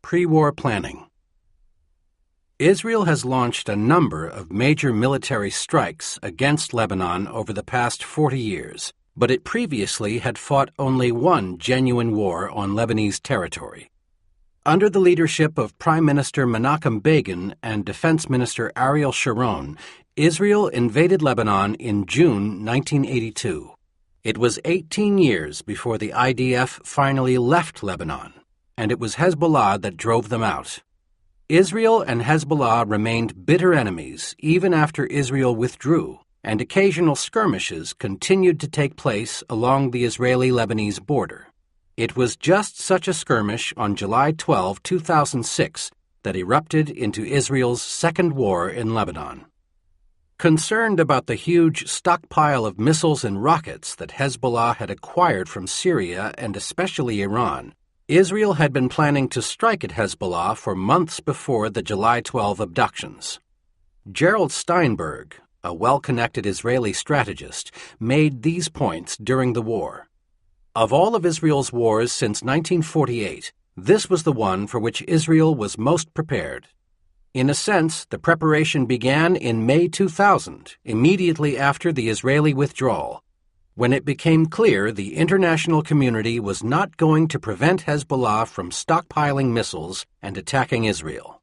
Pre-war planning. Israel has launched a number of major military strikes against Lebanon over the past 40 years, but it previously had fought only one genuine war on Lebanese territory. Under the leadership of Prime Minister Menachem Begin and Defense Minister Ariel Sharon, Israel invaded Lebanon in June 1982. It was 18 years before the IDF finally left Lebanon, and it was Hezbollah that drove them out. Israel and Hezbollah remained bitter enemies even after Israel withdrew, and occasional skirmishes continued to take place along the Israeli-Lebanese border. It was just such a skirmish on July 12, 2006, that erupted into Israel's second war in Lebanon. Concerned about the huge stockpile of missiles and rockets that Hezbollah had acquired from Syria and especially Iran, Israel had been planning to strike at Hezbollah for months before the July 12 abductions. Gerald Steinberg, a well-connected Israeli strategist, made these points during the war. Of all of Israel's wars since 1948, this was the one for which Israel was most prepared. In a sense, the preparation began in May 2000, immediately after the Israeli withdrawal, when it became clear the international community was not going to prevent Hezbollah from stockpiling missiles and attacking Israel.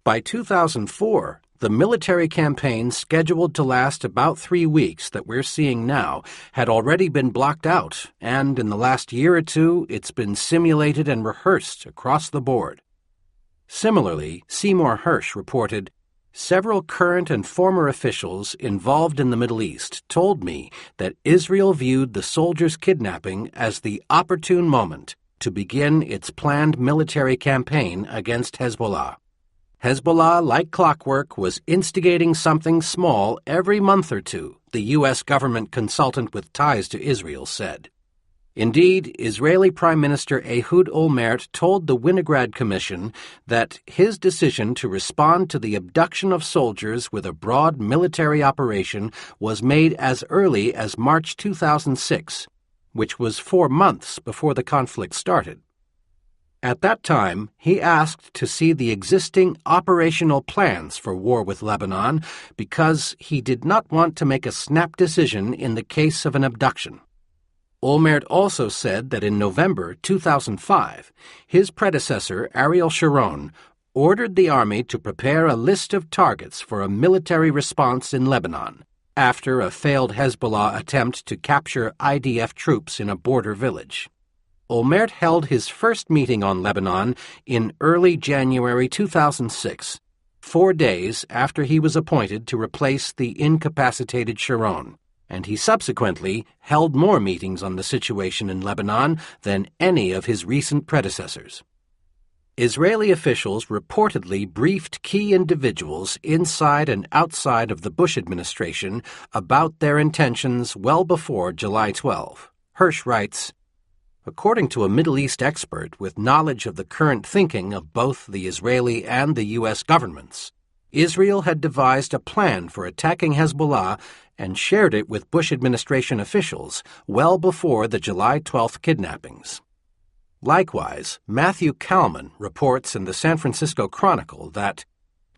By 2004, the military campaign scheduled to last about 3 weeks that we're seeing now had already been blocked out, and in the last year or two, it's been simulated and rehearsed across the board. Similarly, Seymour Hersh reported, "Several current and former officials involved in the Middle East told me that Israel viewed the soldiers' kidnapping as the opportune moment to begin its planned military campaign against Hezbollah. Hezbollah, like clockwork, was instigating something small every month or two," the U.S. government consultant with ties to Israel said. Indeed, Israeli Prime Minister Ehud Olmert told the Winograd Commission that his decision to respond to the abduction of soldiers with a broad military operation was made as early as March 2006, which was 4 months before the conflict started. At that time, he asked to see the existing operational plans for war with Lebanon because he did not want to make a snap decision in the case of an abduction. Olmert also said that in November 2005, his predecessor, Ariel Sharon, ordered the army to prepare a list of targets for a military response in Lebanon after a failed Hezbollah attempt to capture IDF troops in a border village. Olmert held his first meeting on Lebanon in early January 2006, 4 days after he was appointed to replace the incapacitated Sharon, and he subsequently held more meetings on the situation in Lebanon than any of his recent predecessors. Israeli officials reportedly briefed key individuals inside and outside of the Bush administration about their intentions well before July 12. Hersh writes, "According to a Middle East expert with knowledge of the current thinking of both the Israeli and the U.S. governments, Israel had devised a plan for attacking Hezbollah and shared it with Bush administration officials well before the July 12th kidnappings." Likewise, Matthew Kalman reports in the San Francisco Chronicle that,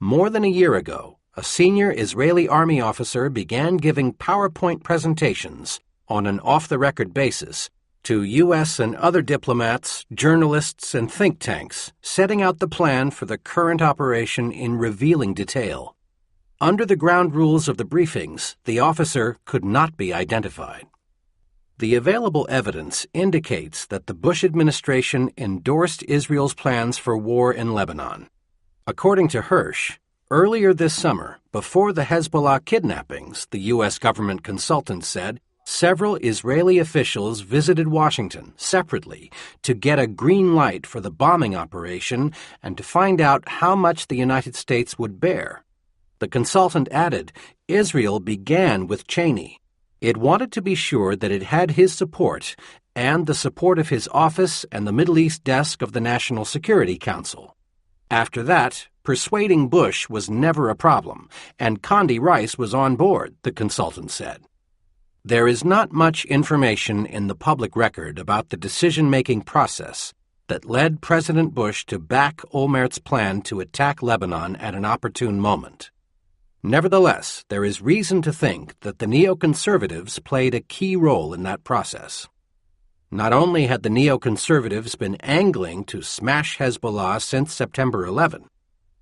more than a year ago, a senior Israeli army officer began giving PowerPoint presentations on an off-the-record basis to U.S. and other diplomats, journalists, and think tanks, setting out the plan for the current operation in revealing detail. Under the ground rules of the briefings, the officer could not be identified. The available evidence indicates that the Bush administration endorsed Israel's plans for war in Lebanon. According to Hersh, earlier this summer, before the Hezbollah kidnappings, the U.S. government consultant said, several Israeli officials visited Washington separately to get a green light for the bombing operation and to find out how much the United States would bear. The consultant added, Israel began with Cheney. It wanted to be sure that it had his support and the support of his office and the Middle East desk of the National Security Council. After that, persuading Bush was never a problem, and Condi Rice was on board, the consultant said. There is not much information in the public record about the decision-making process, that led President Bush to back Olmert's plan to attack Lebanon at an opportune moment. Nevertheless, there is reason to think that the neoconservatives played a key role in that process. Not only had the neoconservatives been angling to smash Hezbollah since September 11,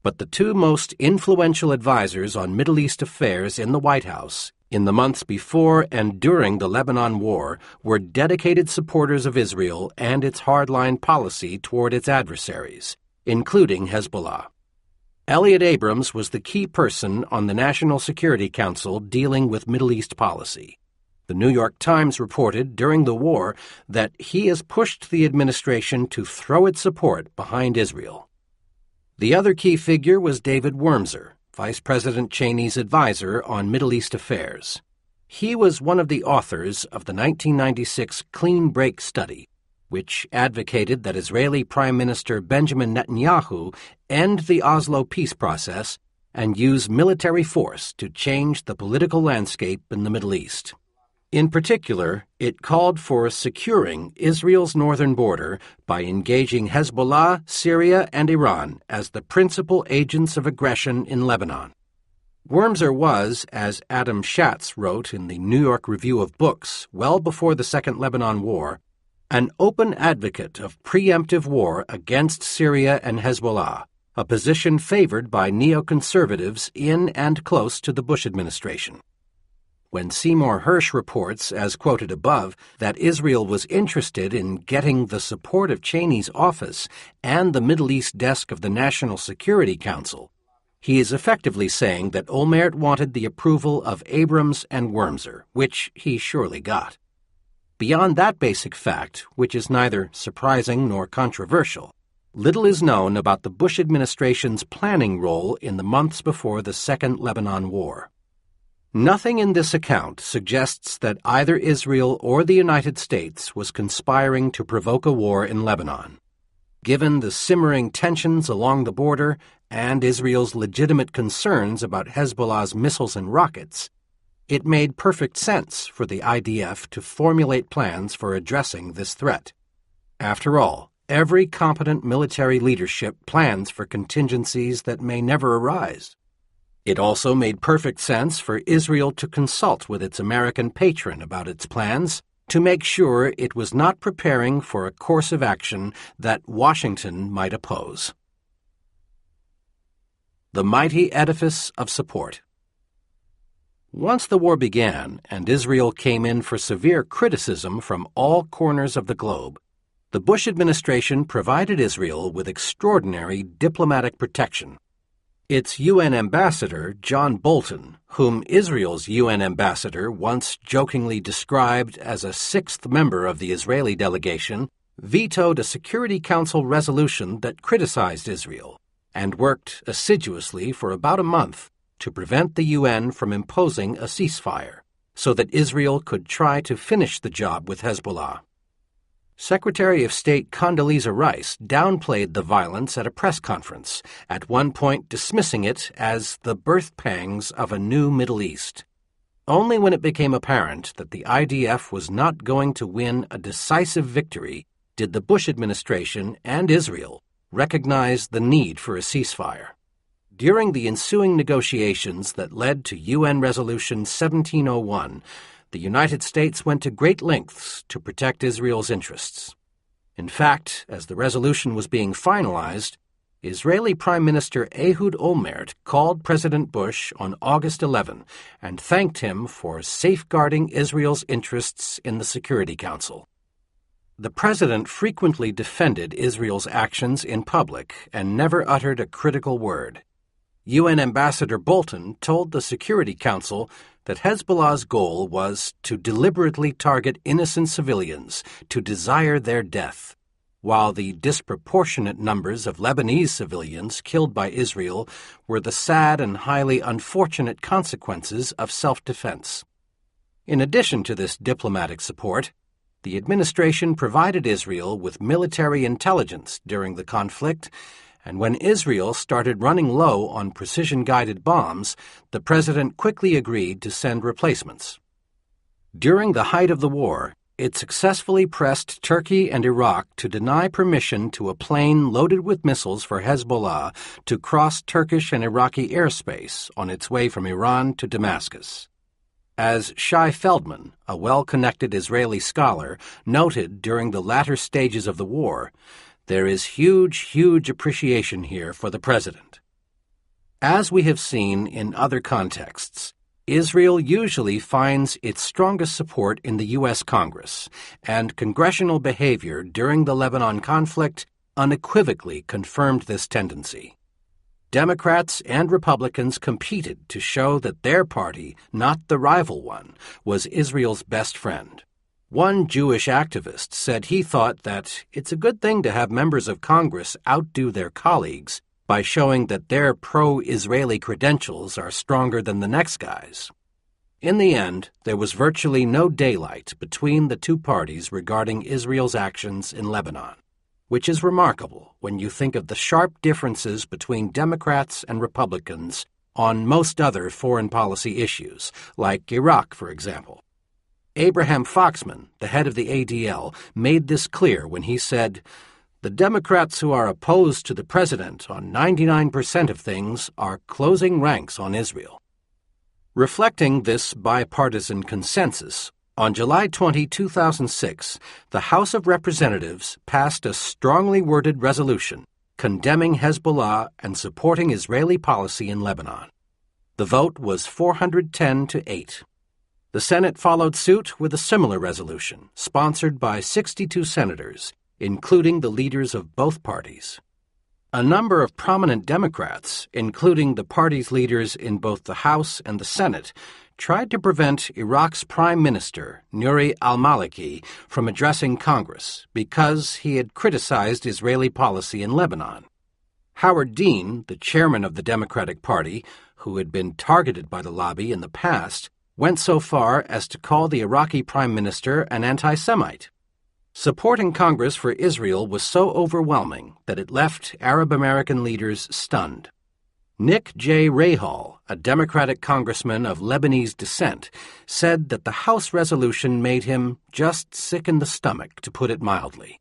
but the two most influential advisers on Middle East affairs in the White House in the months before and during the Lebanon War were dedicated supporters of Israel and its hardline policy toward its adversaries, including Hezbollah. Elliott Abrams was the key person on the National Security Council dealing with Middle East policy. The New York Times reported during the war that he has pushed the administration to throw its support behind Israel. The other key figure was David Wurmser, Vice President Cheney's advisor on Middle East affairs. He was one of the authors of the 1996 Clean Break Study, which advocated that Israeli Prime Minister Benjamin Netanyahu end the Oslo peace process and use military force to change the political landscape in the Middle East. In particular, it called for securing Israel's northern border by engaging Hezbollah, Syria, and Iran as the principal agents of aggression in Lebanon. Wurmser was, as Adam Schatz wrote in the New York Review of Books well before the Second Lebanon War, an open advocate of preemptive war against Syria and Hezbollah, a position favored by neoconservatives in and close to the Bush administration. When Seymour Hersh reports, as quoted above, that Israel was interested in getting the support of Cheney's office and the Middle East desk of the National Security Council, he is effectively saying that Olmert wanted the approval of Abrams and Wurmser, which he surely got. Beyond that basic fact, which is neither surprising nor controversial, little is known about the Bush administration's planning role in the months before the Second Lebanon War. Nothing in this account suggests that either Israel or the United States was conspiring to provoke a war in Lebanon. Given the simmering tensions along the border and Israel's legitimate concerns about Hezbollah's missiles and rockets, it made perfect sense for the IDF to formulate plans for addressing this threat. After all, every competent military leadership plans for contingencies that may never arise. It also made perfect sense for Israel to consult with its American patron about its plans to make sure it was not preparing for a course of action that Washington might oppose. The mighty edifice of support. Once the war began and Israel came in for severe criticism from all corners of the globe, the Bush administration provided Israel with extraordinary diplomatic protection. Its UN ambassador, John Bolton, whom Israel's UN ambassador once jokingly described as a sixth member of the Israeli delegation, vetoed a Security Council resolution that criticized Israel and worked assiduously for about a month to prevent the UN from imposing a ceasefire so that Israel could try to finish the job with Hezbollah. Secretary of State Condoleezza Rice downplayed the violence at a press conference, at one point dismissing it as the birth pangs of a new Middle East. Only when it became apparent that the IDF was not going to win a decisive victory did the Bush administration and Israel recognize the need for a ceasefire. During the ensuing negotiations that led to UN Resolution 1701, the United States went to great lengths to protect Israel's interests. In fact, as the resolution was being finalized, Israeli Prime Minister Ehud Olmert called President Bush on August 11 and thanked him for safeguarding Israel's interests in the Security Council. The president frequently defended Israel's actions in public and never uttered a critical word. UN Ambassador Bolton told the Security Council that Hezbollah's goal was to deliberately target innocent civilians to desire their death, while the disproportionate numbers of Lebanese civilians killed by Israel were the sad and highly unfortunate consequences of self-defense. In addition to this diplomatic support, the administration provided Israel with military intelligence during the conflict, and when Israel started running low on precision-guided bombs, the president quickly agreed to send replacements. During the height of the war, It successfully pressed Turkey and Iraq to deny permission to a plane loaded with missiles for Hezbollah to cross Turkish and Iraqi airspace on its way from Iran to Damascus. As Shai Feldman, a well-connected Israeli scholar, noted during the latter stages of the war, there is huge appreciation here for the president. As we have seen in other contexts, Israel usually finds its strongest support in the U.S. Congress, and congressional behavior during the Lebanon conflict unequivocally confirmed this tendency. Democrats and Republicans competed to show that their party, not the rival one, was Israel's best friend. One Jewish activist said he thought that it's a good thing to have members of Congress outdo their colleagues by showing that their pro-Israeli credentials are stronger than the next guy's. In the end, there was virtually no daylight between the two parties regarding Israel's actions in Lebanon, which is remarkable when you think of the sharp differences between Democrats and Republicans on most other foreign policy issues, like Iraq, for example. Abraham Foxman, the head of the ADL, made this clear when he said, "The Democrats who are opposed to the president on 99% of things are closing ranks on Israel." Reflecting this bipartisan consensus, on July 20, 2006, the House of Representatives passed a strongly worded resolution condemning Hezbollah and supporting Israeli policy in Lebanon. The vote was 410 to 8. The Senate followed suit with a similar resolution, sponsored by 62 senators, including the leaders of both parties. A number of prominent Democrats, including the party's leaders in both the House and the Senate, tried to prevent Iraq's Prime Minister, Nouri al-Maliki, from addressing Congress because he had criticized Israeli policy in Lebanon. Howard Dean, the chairman of the Democratic Party, who had been targeted by the lobby in the past, went so far as to call the Iraqi Prime Minister an anti-Semite. Supporting Congress for Israel was so overwhelming that it left Arab American leaders stunned. Nick J. Rahal, a Democratic congressman of Lebanese descent, said that the House resolution made him just sick in the stomach, to put it mildly.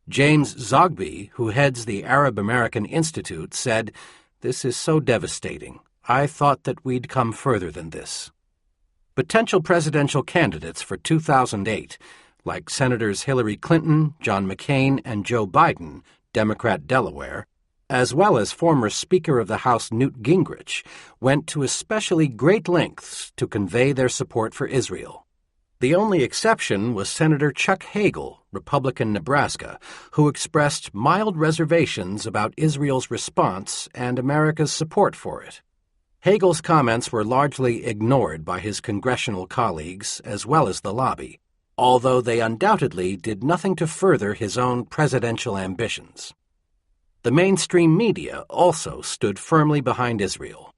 James Zogby, who heads the Arab American Institute, said, "This is so devastating. I thought that we'd come further than this." Potential presidential candidates for 2008, like Senators Hillary Clinton, John McCain, and Joe Biden, Democrat Delaware, as well as former Speaker of the House Newt Gingrich, went to especially great lengths to convey their support for Israel. The only exception was Senator Chuck Hagel, Republican Nebraska, who expressed mild reservations about Israel's response and America's support for it. Hagel's comments were largely ignored by his congressional colleagues as well as the lobby, although they undoubtedly did nothing to further his own presidential ambitions. The mainstream media also stood firmly behind Israel.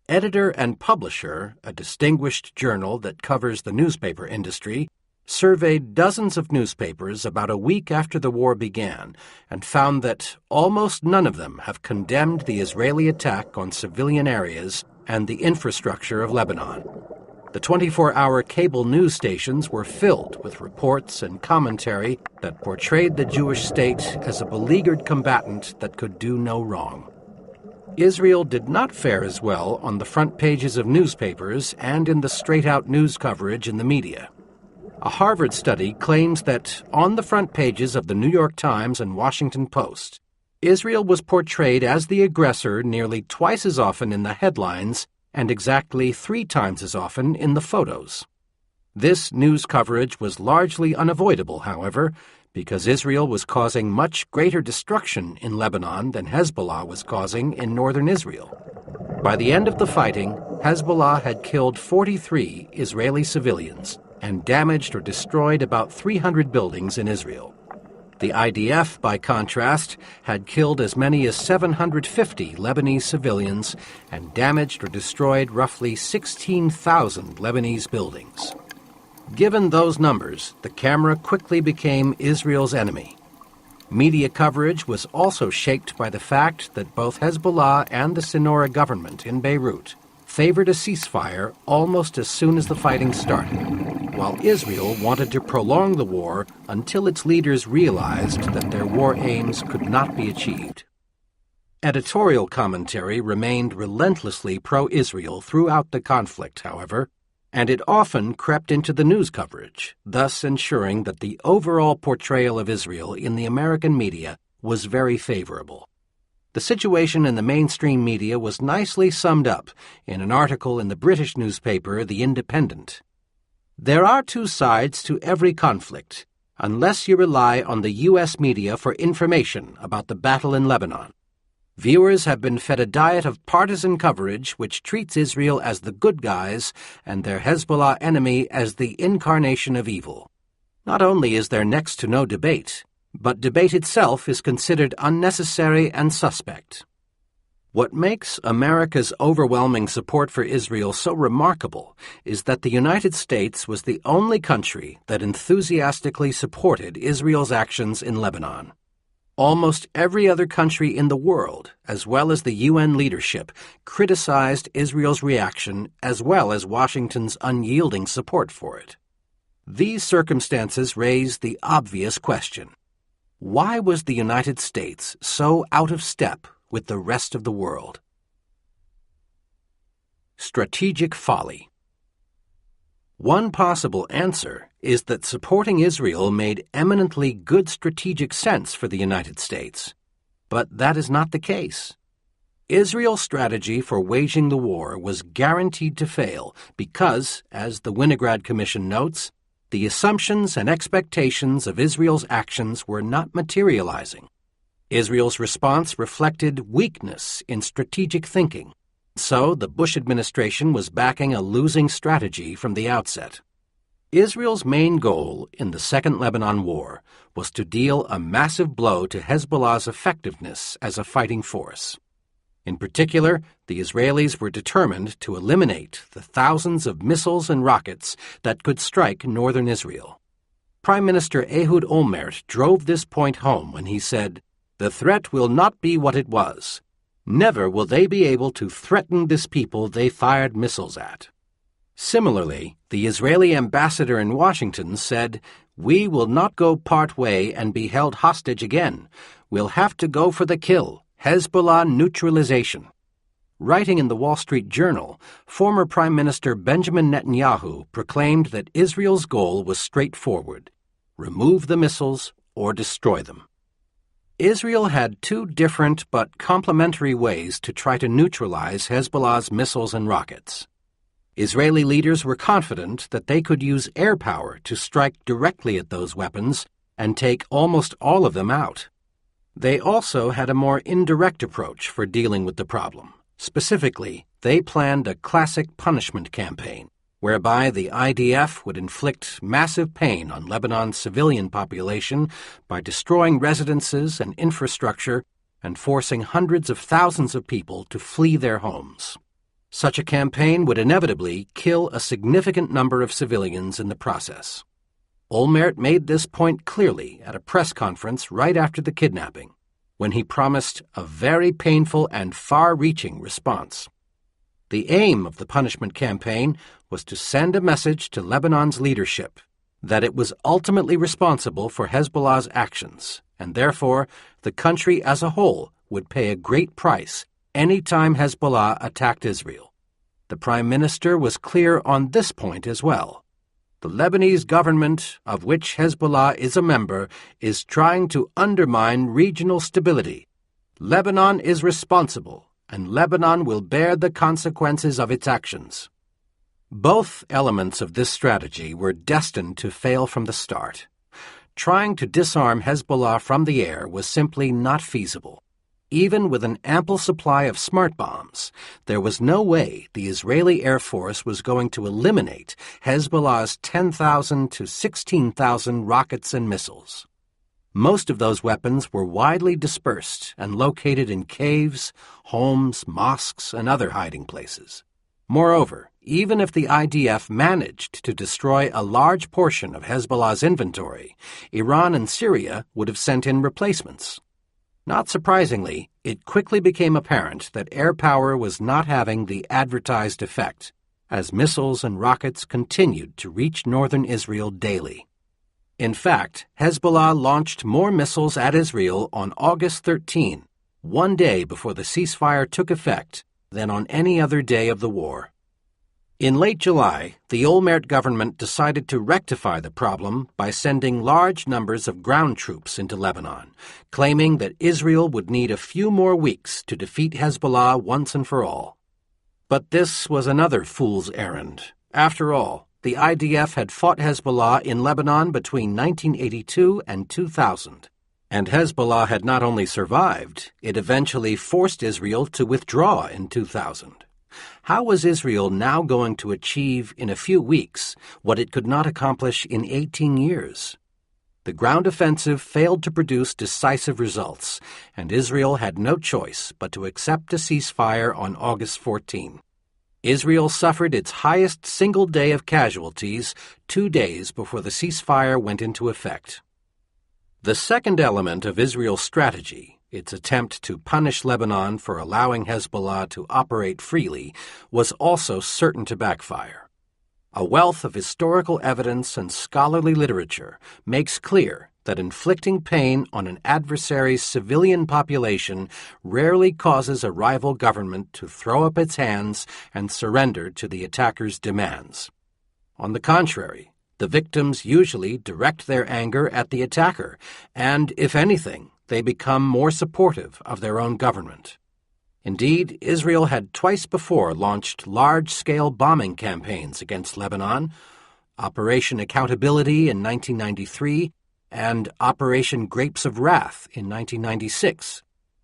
Editor and Publisher, a distinguished journal that covers the newspaper industry, surveyed dozens of newspapers about a week after the war began and found that almost none of them have condemned the Israeli attack on civilian areas and the infrastructure of Lebanon. The 24-hour cable news stations were filled with reports and commentary that portrayed the Jewish state as a beleaguered combatant that could do no wrong. Israel did not fare as well on the front pages of newspapers and in the straight-out news coverage in the media. A Harvard study claims that on the front pages of the New York Times and Washington Post, Israel was portrayed as the aggressor nearly twice as often in the headlines and exactly 3 times as often in the photos. This news coverage was largely unavoidable, however, because Israel was causing much greater destruction in Lebanon than Hezbollah was causing in northern Israel. By the end of the fighting, Hezbollah had killed 43 Israeli civilians and damaged or destroyed about 300 buildings in Israel. The IDF, by contrast, had killed as many as 750 Lebanese civilians and damaged or destroyed roughly 16,000 Lebanese buildings. Given those numbers, the camera quickly became Israel's enemy. Media coverage was also shaped by the fact that both Hezbollah and the Sinora government in Beirut favored a ceasefire almost as soon as the fighting started. while Israel wanted to prolong the war until its leaders realized that their war aims could not be achieved. Editorial commentary remained relentlessly pro-Israel throughout the conflict, however, and it often crept into the news coverage, thus ensuring that the overall portrayal of Israel in the American media was very favorable. The situation in the mainstream media was nicely summed up in an article in the British newspaper The Independent. There are two sides to every conflict, unless you rely on the U.S. media for information about the battle in Lebanon. Viewers have been fed a diet of partisan coverage which treats Israel as the good guys and their Hezbollah enemy as the incarnation of evil. Not only is there next to no debate, but debate itself is considered unnecessary and suspect. What makes America's overwhelming support for Israel so remarkable is that the United States was the only country that enthusiastically supported Israel's actions in Lebanon. Almost every other country in the world, as well as the UN leadership, criticized Israel's reaction as well as Washington's unyielding support for it. These circumstances raise the obvious question: why was the United States so out of step with the rest of the world? Strategic folly. One possible answer is that supporting Israel made eminently good strategic sense for the United States. But that is not the case. Israel's strategy for waging the war was guaranteed to fail because, as the Winograd Commission notes, the assumptions and expectations of Israel's actions were not materializing. Israel's response reflected weakness in strategic thinking. So the Bush administration was backing a losing strategy from the outset. Israel's main goal in the Second Lebanon War was to deal a massive blow to Hezbollah's effectiveness as a fighting force. In particular, the Israelis were determined to eliminate the thousands of missiles and rockets that could strike northern Israel. Prime Minister Ehud Olmert drove this point home when he said, "The threat will not be what it was. Never will they be able to threaten this people they fired missiles at." Similarly, the Israeli ambassador in Washington said, "We will not go part way and be held hostage again. We'll have to go for the kill, Hezbollah neutralization." Writing in the Wall Street Journal, former Prime Minister Benjamin Netanyahu proclaimed that Israel's goal was straightforward: remove the missiles or destroy them. Israel had two different but complementary ways to try to neutralize Hezbollah's missiles and rockets. Israeli leaders were confident that they could use air power to strike directly at those weapons and take almost all of them out. They also had a more indirect approach for dealing with the problem. Specifically, they planned a classic punishment campaign, whereby the IDF would inflict massive pain on Lebanon's civilian population by destroying residences and infrastructure and forcing hundreds of thousands of people to flee their homes. Such a campaign would inevitably kill a significant number of civilians in the process. Olmert made this point clearly at a press conference right after the kidnapping, when he promised a very painful and far-reaching response. The aim of the punishment campaign was to send a message to Lebanon's leadership that it was ultimately responsible for Hezbollah's actions, and therefore the country as a whole would pay a great price any time Hezbollah attacked Israel. The Prime Minister was clear on this point as well. The Lebanese government, of which Hezbollah is a member, is trying to undermine regional stability. Lebanon is responsible, and Lebanon will bear the consequences of its actions. Both elements of this strategy were destined to fail from the start. Trying to disarm Hezbollah from the air was simply not feasible. Even with an ample supply of smart bombs, there was no way the Israeli Air Force was going to eliminate Hezbollah's 10,000 to 16,000 rockets and missiles. Most of those weapons were widely dispersed and located in caves, homes, mosques, and other hiding places. Moreover, even if the IDF managed to destroy a large portion of Hezbollah's inventory, Iran and Syria would have sent in replacements. Not surprisingly, it quickly became apparent that air power was not having the advertised effect, as missiles and rockets continued to reach northern Israel daily. In fact, Hezbollah launched more missiles at Israel on August 13, one day before the ceasefire took effect, than on any other day of the war. In late July, the Olmert government decided to rectify the problem by sending large numbers of ground troops into Lebanon, claiming that Israel would need a few more weeks to defeat Hezbollah once and for all. But this was another fool's errand. After all, the IDF had fought Hezbollah in Lebanon between 1982 and 2000, and Hezbollah had not only survived, it eventually forced Israel to withdraw in 2000. How was Israel now going to achieve in a few weeks what it could not accomplish in 18 years? The ground offensive failed to produce decisive results, and Israel had no choice but to accept a ceasefire on August 14. Israel suffered its highest single day of casualties 2 days before the ceasefire went into effect. The second element of Israel's strategy, its attempt to punish Lebanon for allowing Hezbollah to operate freely, was also certain to backfire. A wealth of historical evidence and scholarly literature makes clear that inflicting pain on an adversary's civilian population rarely causes a rival government to throw up its hands and surrender to the attacker's demands. On the contrary, the victims usually direct their anger at the attacker, and, if anything, they become more supportive of their own government. Indeed, Israel had twice before launched large-scale bombing campaigns against Lebanon, Operation Accountability in 1993 and Operation Grapes of Wrath in 1996,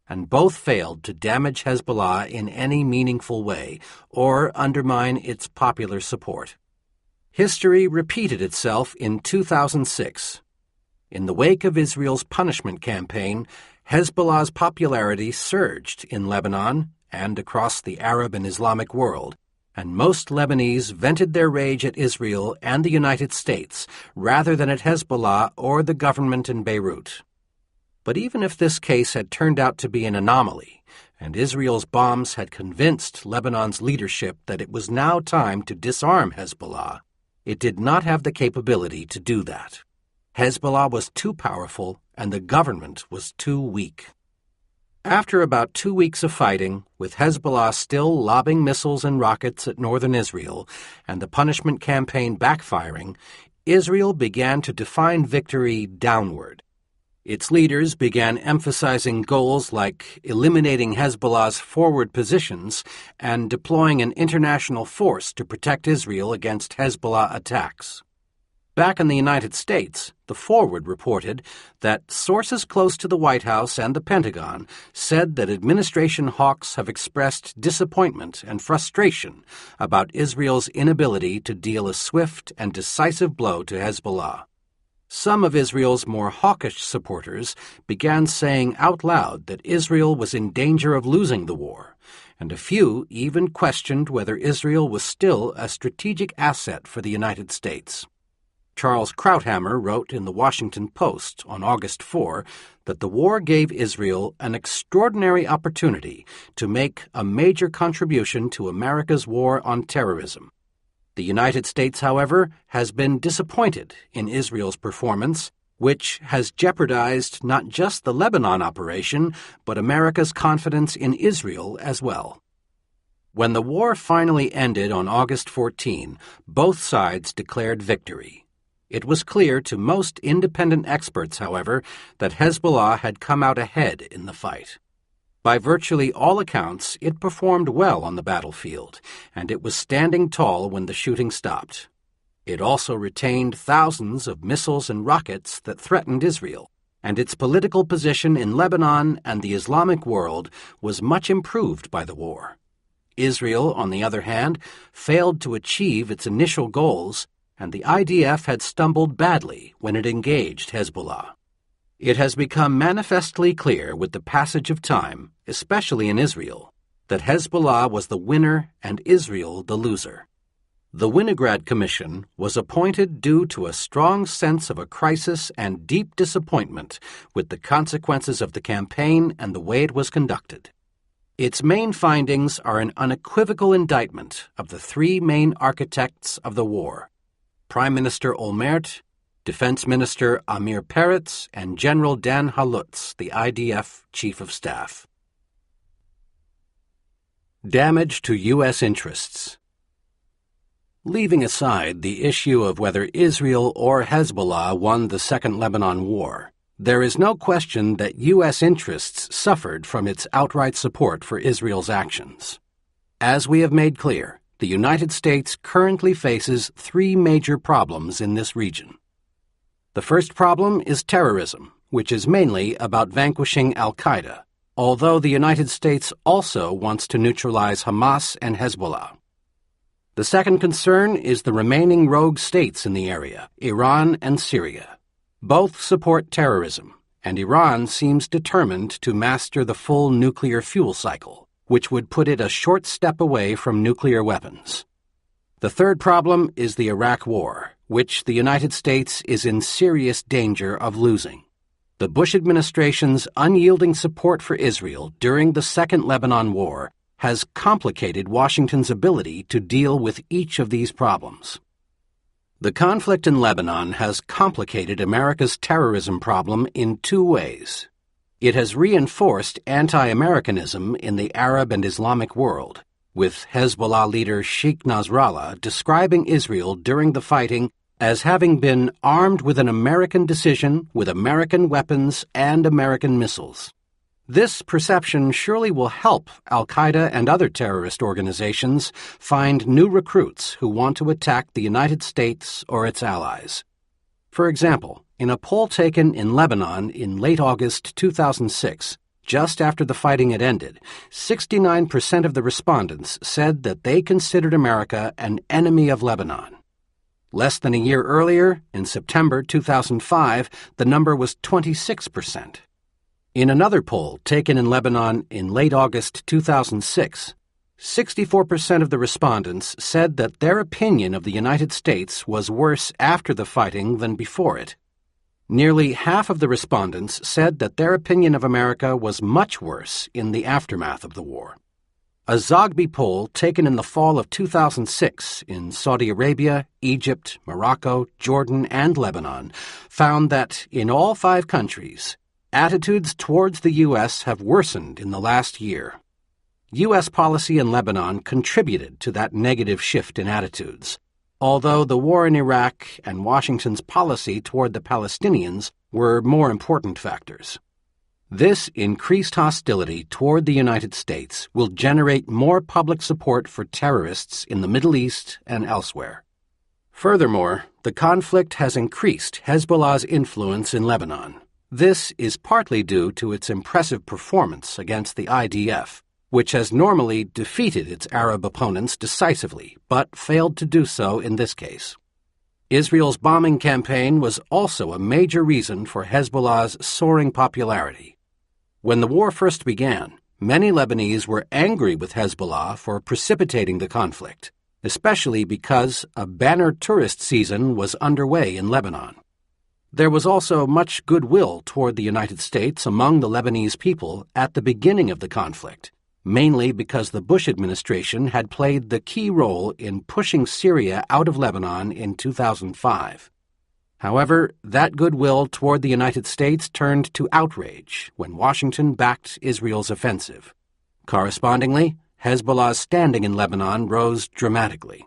and both failed to damage Hezbollah in any meaningful way or undermine its popular support. History repeated itself in 2006. In the wake of Israel's punishment campaign, Hezbollah's popularity surged in Lebanon and across the Arab and Islamic world, and most Lebanese vented their rage at Israel and the United States rather than at Hezbollah or the government in Beirut. But even if this case had turned out to be an anomaly, and Israel's bombs had convinced Lebanon's leadership that it was now time to disarm Hezbollah, it did not have the capability to do that. Hezbollah was too powerful, and the government was too weak. After about 2 weeks of fighting, with Hezbollah still lobbing missiles and rockets at northern Israel and the punishment campaign backfiring, Israel began to define victory downward. Its leaders began emphasizing goals like eliminating Hezbollah's forward positions and deploying an international force to protect Israel against Hezbollah attacks. Back in the United States, The Forward reported that sources close to the White House and the Pentagon said that administration hawks have expressed disappointment and frustration about Israel's inability to deal a swift and decisive blow to Hezbollah. Some of Israel's more hawkish supporters began saying out loud that Israel was in danger of losing the war, and a few even questioned whether Israel was still a strategic asset for the United States. Charles Krauthammer wrote in the Washington Post on August 4 that the war gave Israel an extraordinary opportunity to make a major contribution to America's war on terrorism. The United States, however, has been disappointed in Israel's performance, which has jeopardized not just the Lebanon operation, but America's confidence in Israel as well. When the war finally ended on August 14, both sides declared victory. It was clear to most independent experts, however, that Hezbollah had come out ahead in the fight. By virtually all accounts, it performed well on the battlefield, and it was standing tall when the shooting stopped. It also retained thousands of missiles and rockets that threatened Israel, and its political position in Lebanon and the Islamic world was much improved by the war. Israel, on the other hand, failed to achieve its initial goals, and the IDF had stumbled badly when it engaged Hezbollah. It has become manifestly clear with the passage of time, especially in Israel, that Hezbollah was the winner and Israel the loser. The Winograd Commission was appointed due to a strong sense of a crisis and deep disappointment with the consequences of the campaign and the way it was conducted. Its main findings are an unequivocal indictment of the three main architects of the war: Prime Minister Olmert, Defense Minister Amir Peretz, and General Dan Halutz, the IDF Chief of Staff. Damage to U.S. interests. Leaving aside the issue of whether Israel or Hezbollah won the Second Lebanon War, there is no question that U.S. interests suffered from its outright support for Israel's actions. As we have made clear, the United States currently faces three major problems in this region. The first problem is terrorism, which is mainly about vanquishing al-Qaeda, although the United States also wants to neutralize Hamas and Hezbollah. The second concern is the remaining rogue states in the area, Iran and Syria. Both support terrorism, and Iran seems determined to master the full nuclear fuel cycle, which would put it a short step away from nuclear weapons. The third problem is the Iraq War, which the United States is in serious danger of losing. The Bush administration's unyielding support for Israel during the Second Lebanon War has complicated Washington's ability to deal with each of these problems. The conflict in Lebanon has complicated America's terrorism problem in two ways. It has reinforced anti-Americanism in the Arab and Islamic world, with Hezbollah leader Sheikh Nasrallah describing Israel during the fighting as having been armed with an American decision, with American weapons and American missiles. This perception surely will help al-Qaeda and other terrorist organizations find new recruits who want to attack the United States or its allies. For example, in a poll taken in Lebanon in late August 2006, just after the fighting had ended, 69% of the respondents said that they considered America an enemy of Lebanon. Less than a year earlier, in September 2005, the number was 26%. In another poll taken in Lebanon in late August 2006, 64% of the respondents said that their opinion of the United States was worse after the fighting than before it. Nearly half of the respondents said that their opinion of America was much worse in the aftermath of the war. A Zogby poll taken in the fall of 2006 in Saudi Arabia, Egypt, Morocco, Jordan, and Lebanon found that in all 5 countries, attitudes towards the U.S. have worsened in the last year. U.S. policy in Lebanon contributed to that negative shift in attitudes, although the war in Iraq and Washington's policy toward the Palestinians were more important factors. This increased hostility toward the United States will generate more public support for terrorists in the Middle East and elsewhere. Furthermore, the conflict has increased Hezbollah's influence in Lebanon. This is partly due to its impressive performance against the IDF, which has normally defeated its Arab opponents decisively, but failed to do so in this case. Israel's bombing campaign was also a major reason for Hezbollah's soaring popularity. When the war first began, many Lebanese were angry with Hezbollah for precipitating the conflict, especially because a banner tourist season was underway in Lebanon. There was also much goodwill toward the United States among the Lebanese people at the beginning of the conflict, mainly because the Bush administration had played the key role in pushing Syria out of Lebanon in 2005. However, that goodwill toward the United States turned to outrage when Washington backed Israel's offensive. Correspondingly, Hezbollah's standing in Lebanon rose dramatically.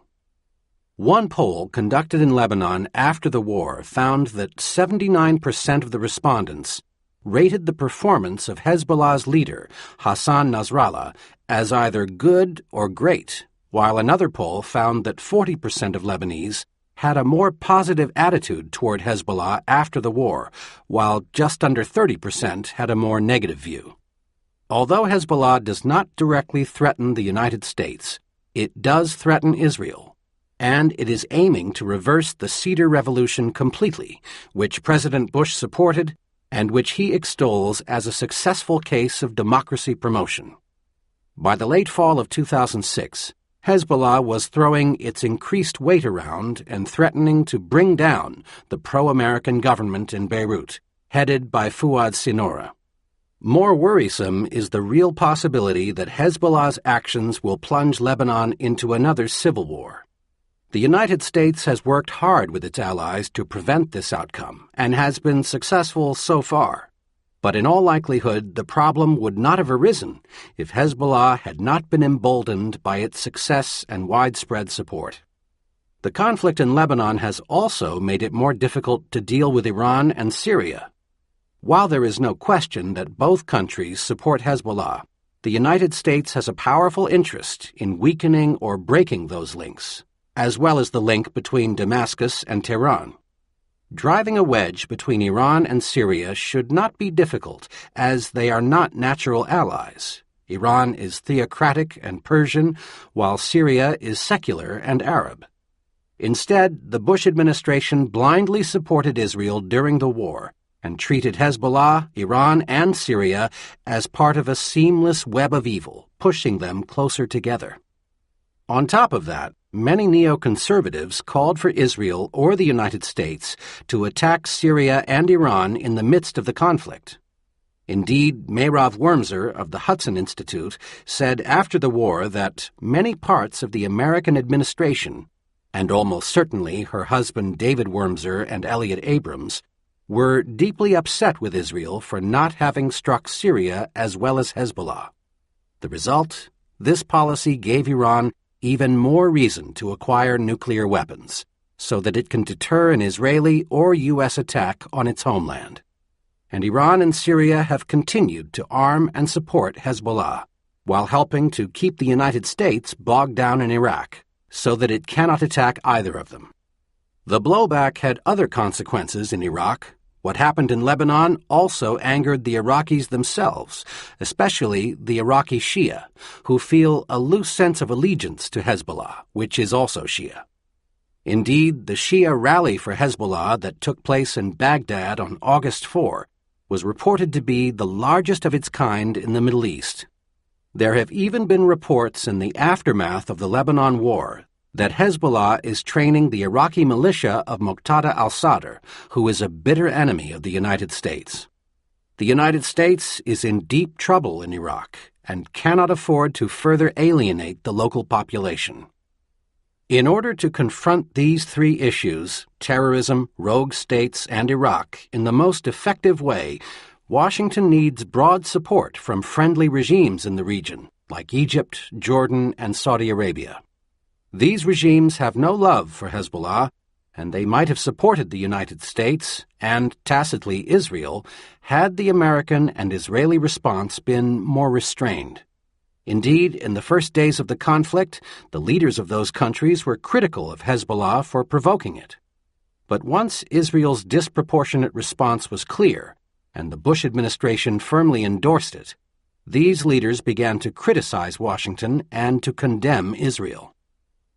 One poll conducted in Lebanon after the war found that 79% of the respondents rated the performance of Hezbollah's leader, Hassan Nasrallah, as either good or great, while another poll found that 40% of Lebanese had a more positive attitude toward Hezbollah after the war, while just under 30% had a more negative view. Although Hezbollah does not directly threaten the United States, it does threaten Israel, and it is aiming to reverse the Cedar Revolution completely, which President Bush supported and which he extols as a successful case of democracy promotion. By the late fall of 2006, Hezbollah was throwing its increased weight around and threatening to bring down the pro-American government in Beirut, headed by Fuad Sinora. More worrisome is the real possibility that Hezbollah's actions will plunge Lebanon into another civil war. The United States has worked hard with its allies to prevent this outcome and has been successful so far. But in all likelihood, the problem would not have arisen if Hezbollah had not been emboldened by its success and widespread support. The conflict in Lebanon has also made it more difficult to deal with Iran and Syria. While there is no question that both countries support Hezbollah, the United States has a powerful interest in weakening or breaking those links, as well as the link between Damascus and Tehran. Driving a wedge between Iran and Syria should not be difficult, as they are not natural allies. Iran is theocratic and Persian, while Syria is secular and Arab. Instead, the Bush administration blindly supported Israel during the war and treated Hezbollah, Iran, and Syria as part of a seamless web of evil, pushing them closer together. On top of that, many neoconservatives called for Israel or the United States to attack Syria and Iran in the midst of the conflict. Indeed, Meirav Wormser of the Hudson Institute said after the war that many parts of the American administration, and almost certainly her husband David Wormser and Elliot Abrams, were deeply upset with Israel for not having struck Syria as well as Hezbollah. The result? This policy gave Iran even more reason to acquire nuclear weapons, so that it can deter an Israeli or U.S. attack on its homeland. And Iran and Syria have continued to arm and support Hezbollah, while helping to keep the United States bogged down in Iraq, so that it cannot attack either of them. The blowback had other consequences in Iraq. What happened in Lebanon also angered the Iraqis themselves, especially the Iraqi Shia, who feel a loose sense of allegiance to Hezbollah, which is also Shia. Indeed, the Shia rally for Hezbollah that took place in Baghdad on August 4 was reported to be the largest of its kind in the Middle East. There have even been reports in the aftermath of the Lebanon War that Hezbollah is training the Iraqi militia of Muqtada al-Sadr, who is a bitter enemy of the United States. The United States is in deep trouble in Iraq and cannot afford to further alienate the local population. In order to confront these three issues, terrorism, rogue states, and Iraq, in the most effective way, Washington needs broad support from friendly regimes in the region, like Egypt, Jordan, and Saudi Arabia. These regimes have no love for Hezbollah, and they might have supported the United States and, tacitly, Israel, had the American and Israeli response been more restrained. Indeed, in the first days of the conflict, the leaders of those countries were critical of Hezbollah for provoking it. But once Israel's disproportionate response was clear, and the Bush administration firmly endorsed it, these leaders began to criticize Washington and to condemn Israel.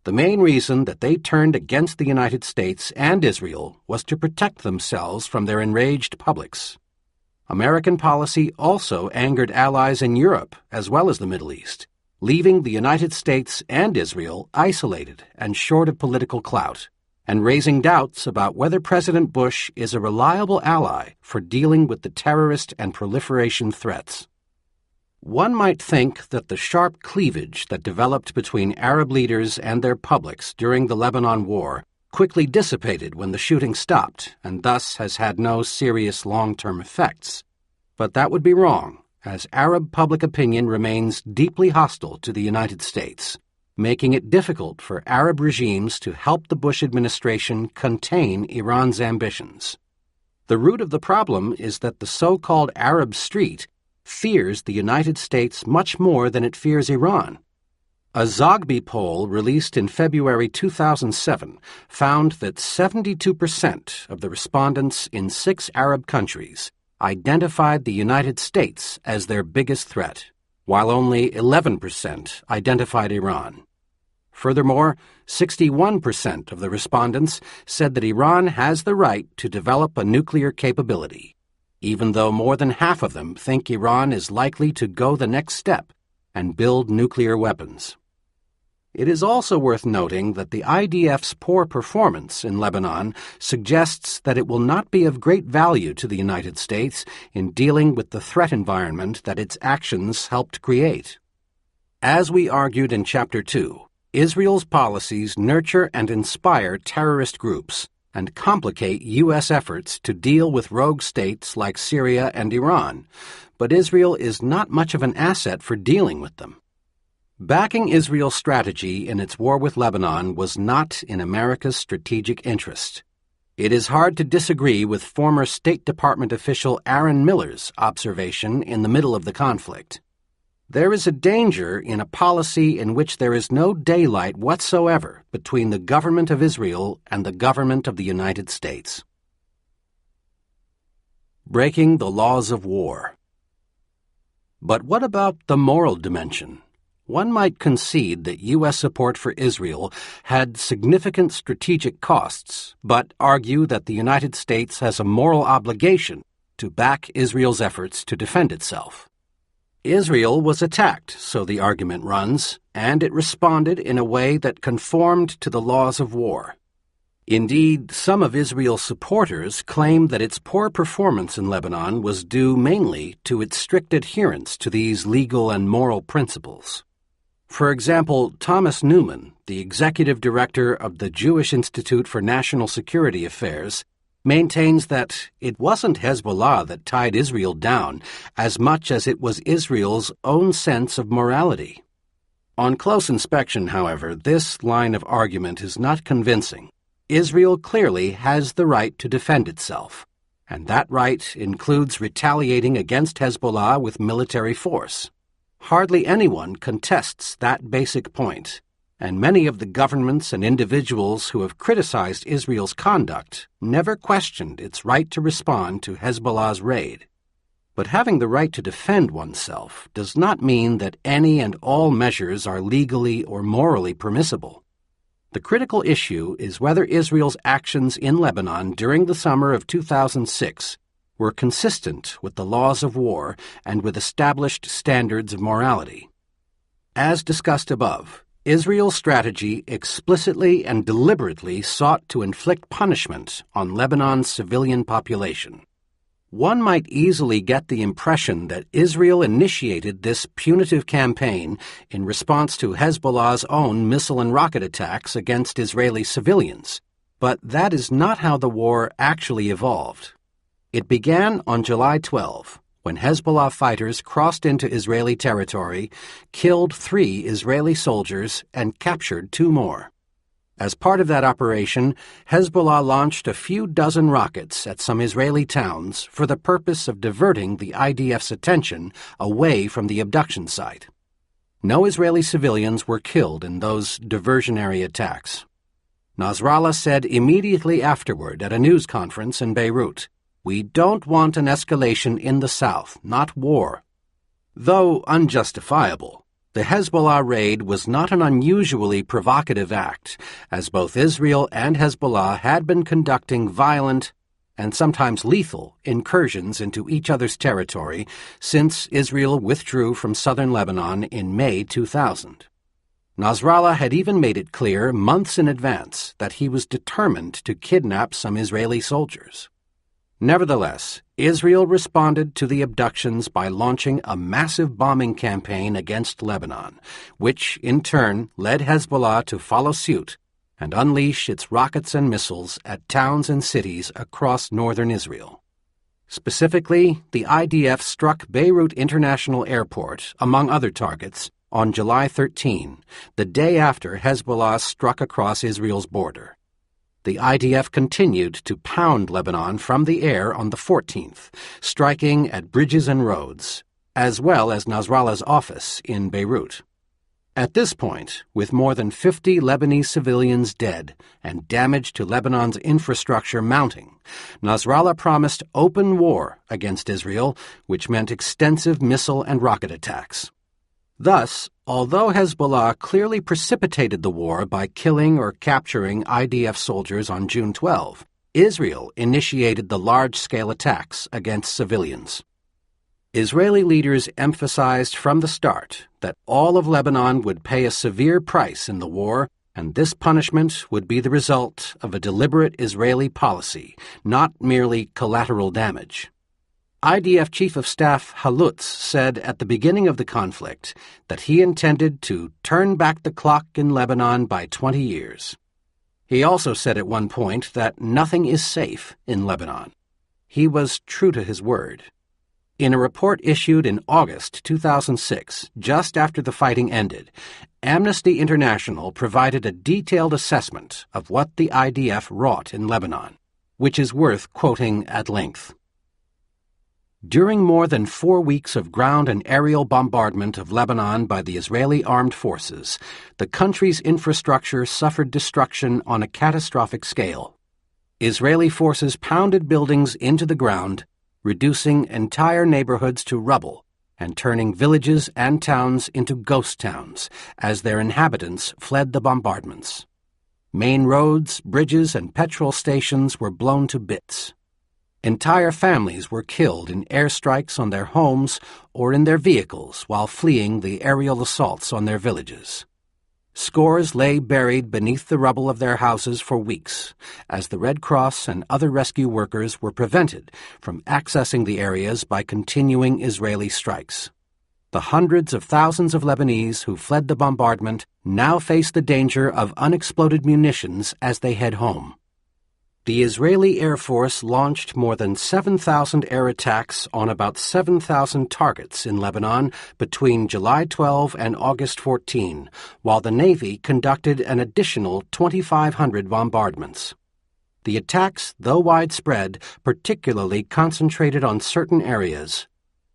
The main reason that they turned against the United States and Israel was to protect themselves from their enraged publics. American policy also angered allies in Europe as well as the Middle East, leaving the United States and Israel isolated and short of political clout, and raising doubts about whether President Bush is a reliable ally for dealing with the terrorist and proliferation threats. One might think that the sharp cleavage that developed between Arab leaders and their publics during the Lebanon War quickly dissipated when the shooting stopped and thus has had no serious long-term effects. But that would be wrong, as Arab public opinion remains deeply hostile to the United States, making it difficult for Arab regimes to help the Bush administration contain Iran's ambitions. The root of the problem is that the so-called Arab street fears the United States much more than it fears Iran. A Zogby poll released in February 2007 found that 72% of the respondents in 6 Arab countries identified the United States as their biggest threat, while only 11% identified Iran. Furthermore, 61% of the respondents said that Iran has the right to develop a nuclear capability, even though more than half of them think Iran is likely to go the next step and build nuclear weapons. It is also worth noting that the IDF's poor performance in Lebanon suggests that it will not be of great value to the United States in dealing with the threat environment that its actions helped create. As we argued in Chapter 2, Israel's policies nurture and inspire terrorist groups and complicate U.S. efforts to deal with rogue states like Syria and Iran, but Israel is not much of an asset for dealing with them. Backing Israel's strategy in its war with Lebanon was not in America's strategic interest. It is hard to disagree with former State Department official Aaron Miller's observation in the middle of the conflict. There is a danger in a policy in which there is no daylight whatsoever between the government of Israel and the government of the United States. Breaking the laws of war. But what about the moral dimension? One might concede that U.S. support for Israel had significant strategic costs, but argue that the United States has a moral obligation to back Israel's efforts to defend itself. Israel was attacked, so the argument runs, and it responded in a way that conformed to the laws of war. Indeed, some of Israel's supporters claim that its poor performance in Lebanon was due mainly to its strict adherence to these legal and moral principles. For example, Thomas Newman, the executive director of the Jewish Institute for National Security Affairs, maintains that it wasn't Hezbollah that tied Israel down as much as it was Israel's own sense of morality. On close inspection, however, this line of argument is not convincing. Israel clearly has the right to defend itself, and that right includes retaliating against Hezbollah with military force. Hardly anyone contests that basic point, and many of the governments and individuals who have criticized Israel's conduct never questioned its right to respond to Hezbollah's raid. But having the right to defend oneself does not mean that any and all measures are legally or morally permissible. The critical issue is whether Israel's actions in Lebanon during the summer of 2006 were consistent with the laws of war and with established standards of morality. As discussed above, Israel's strategy explicitly and deliberately sought to inflict punishment on Lebanon's civilian population. One might easily get the impression that Israel initiated this punitive campaign in response to Hezbollah's own missile and rocket attacks against Israeli civilians, but that is not how the war actually evolved. It began on July 12, when Hezbollah fighters crossed into Israeli territory, killed 3 Israeli soldiers, and captured 2 more. As part of that operation, Hezbollah launched a few dozen rockets at some Israeli towns for the purpose of diverting the IDF's attention away from the abduction site. No Israeli civilians were killed in those diversionary attacks. Nasrallah said immediately afterward at a news conference in Beirut, "We don't want an escalation in the south, not war." Though unjustifiable, the Hezbollah raid was not an unusually provocative act, as both Israel and Hezbollah had been conducting violent and sometimes lethal incursions into each other's territory since Israel withdrew from southern Lebanon in May 2000. Nasrallah had even made it clear months in advance that he was determined to kidnap some Israeli soldiers. Nevertheless, Israel responded to the abductions by launching a massive bombing campaign against Lebanon, which, in turn, led Hezbollah to follow suit and unleash its rockets and missiles at towns and cities across northern Israel. Specifically, the IDF struck Beirut International Airport, among other targets, on July 13, the day after Hezbollah struck across Israel's border. The IDF continued to pound Lebanon from the air on the 14th, striking at bridges and roads, as well as Nasrallah's office in Beirut. At this point, with more than 50 Lebanese civilians dead and damage to Lebanon's infrastructure mounting, Nasrallah promised open war against Israel, which meant extensive missile and rocket attacks. Thus, although Hezbollah clearly precipitated the war by killing or capturing IDF soldiers on June 12, Israel initiated the large-scale attacks against civilians. Israeli leaders emphasized from the start that all of Lebanon would pay a severe price in the war, and this punishment would be the result of a deliberate Israeli policy, not merely collateral damage. IDF Chief of Staff Halutz said at the beginning of the conflict that he intended to turn back the clock in Lebanon by 20 years. He also said at one point that nothing is safe in Lebanon. He was true to his word. In a report issued in August 2006, just after the fighting ended, Amnesty International provided a detailed assessment of what the IDF wrought in Lebanon, which is worth quoting at length. During more than 4 weeks of ground and aerial bombardment of Lebanon by the Israeli armed forces, the country's infrastructure suffered destruction on a catastrophic scale. Israeli forces pounded buildings into the ground, reducing entire neighborhoods to rubble and turning villages and towns into ghost towns as their inhabitants fled the bombardments. Main roads, bridges, and petrol stations were blown to bits. Entire families were killed in airstrikes on their homes or in their vehicles while fleeing the aerial assaults on their villages. Scores lay buried beneath the rubble of their houses for weeks, as the Red Cross and other rescue workers were prevented from accessing the areas by continuing Israeli strikes. The hundreds of thousands of Lebanese who fled the bombardment now face the danger of unexploded munitions as they head home. The Israeli Air Force launched more than 7,000 air attacks on about 7,000 targets in Lebanon between July 12 and August 14, while the Navy conducted an additional 2,500 bombardments. The attacks, though widespread, particularly concentrated on certain areas.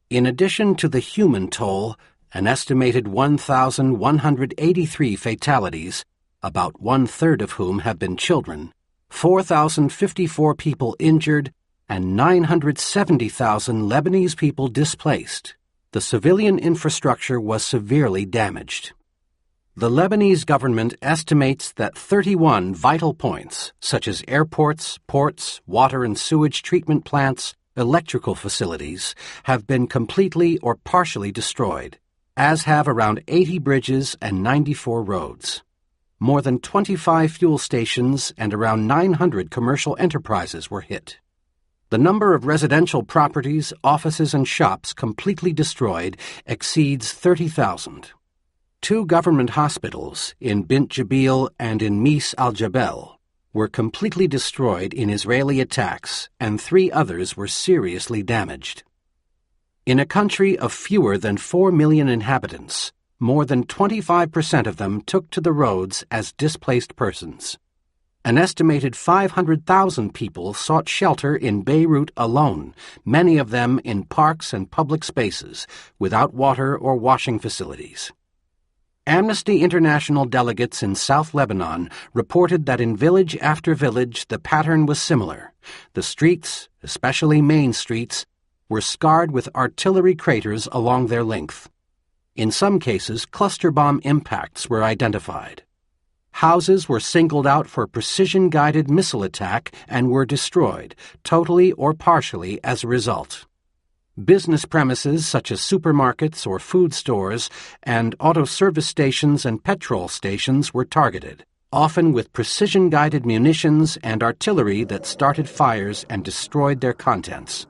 In addition to the human toll, an estimated 1,183 fatalities, about one-third of whom have been children, 4,054 people injured, and 970,000 Lebanese people displaced. The civilian infrastructure was severely damaged. The Lebanese government estimates that 31 vital points, such as airports, ports, water and sewage treatment plants, electrical facilities, have been completely or partially destroyed, as have around 80 bridges and 94 roads. More than 25 fuel stations and around 900 commercial enterprises were hit. The number of residential properties, offices, and shops completely destroyed exceeds 30,000. 2 government hospitals, in Bint Jabeel and in Mis al-Jabel, were completely destroyed in Israeli attacks, and 3 others were seriously damaged. In a country of fewer than 4 million inhabitants, more than 25% of them took to the roads as displaced persons. An estimated 500,000 people sought shelter in Beirut alone, many of them in parks and public spaces, without water or washing facilities. Amnesty International delegates in South Lebanon reported that in village after village the pattern was similar. The streets, especially main streets, were scarred with artillery craters along their length. In some cases, cluster bomb impacts were identified. Houses were singled out for precision-guided missile attack and were destroyed, totally or partially, as a result. Business premises such as supermarkets or food stores and auto service stations and petrol stations were targeted, often with precision-guided munitions and artillery that started fires and destroyed their contents.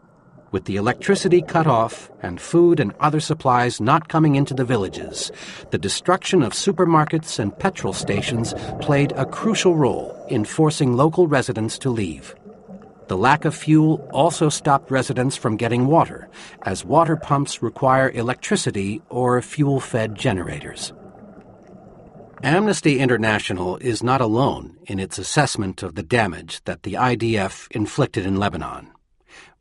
With the electricity cut off and food and other supplies not coming into the villages, the destruction of supermarkets and petrol stations played a crucial role in forcing local residents to leave. The lack of fuel also stopped residents from getting water, as water pumps require electricity or fuel-fed generators. Amnesty International is not alone in its assessment of the damage that the IDF inflicted in Lebanon.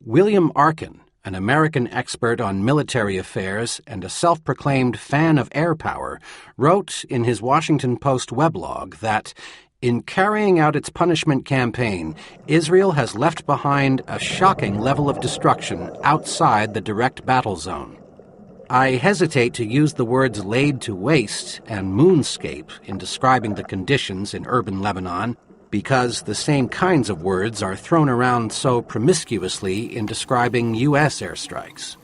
William Arkin, an American expert on military affairs and a self-proclaimed fan of air power, wrote in his Washington Post weblog that, in carrying out its punishment campaign, Israel has left behind a shocking level of destruction outside the direct battle zone. I hesitate to use the words laid to waste and moonscape in describing the conditions in urban Lebanon, because the same kinds of words are thrown around so promiscuously in describing U.S. airstrikes.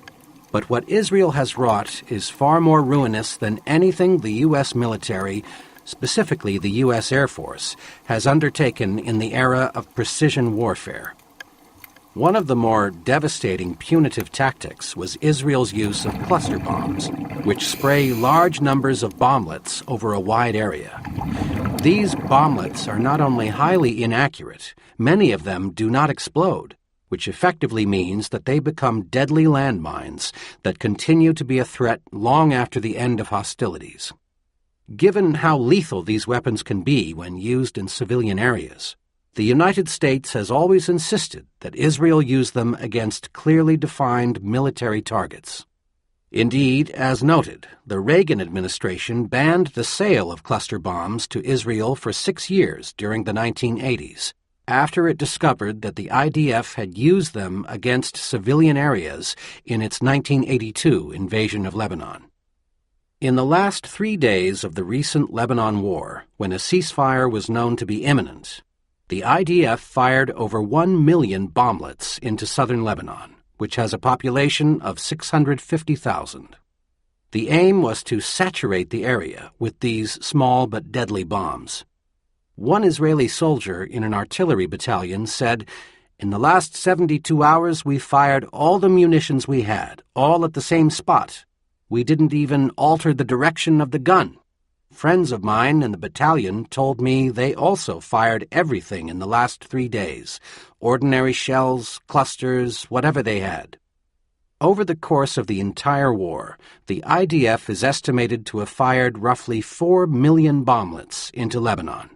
But what Israel has wrought is far more ruinous than anything the U.S. military, specifically the U.S. Air Force, has undertaken in the era of precision warfare. One of the more devastating punitive tactics was Israel's use of cluster bombs, which spray large numbers of bomblets over a wide area. These bomblets are not only highly inaccurate, many of them do not explode, which effectively means that they become deadly landmines that continue to be a threat long after the end of hostilities. Given how lethal these weapons can be when used in civilian areas, the United States has always insisted that Israel use them against clearly defined military targets. Indeed, as noted, the Reagan administration banned the sale of cluster bombs to Israel for 6 years during the 1980s, after it discovered that the IDF had used them against civilian areas in its 1982 invasion of Lebanon. In the last 3 days of the recent Lebanon war, when a ceasefire was known to be imminent, the IDF fired over 1 million bomblets into southern Lebanon, which has a population of 650,000. The aim was to saturate the area with these small but deadly bombs. One Israeli soldier in an artillery battalion said, "In the last 72 hours we fired all the munitions we had, all at the same spot. We didn't even alter the direction of the gun. Friends of mine in the battalion told me they also fired everything in the last 3 days, ordinary shells, clusters, whatever they had." Over the course of the entire war, the IDF is estimated to have fired roughly 4 million bomblets into Lebanon.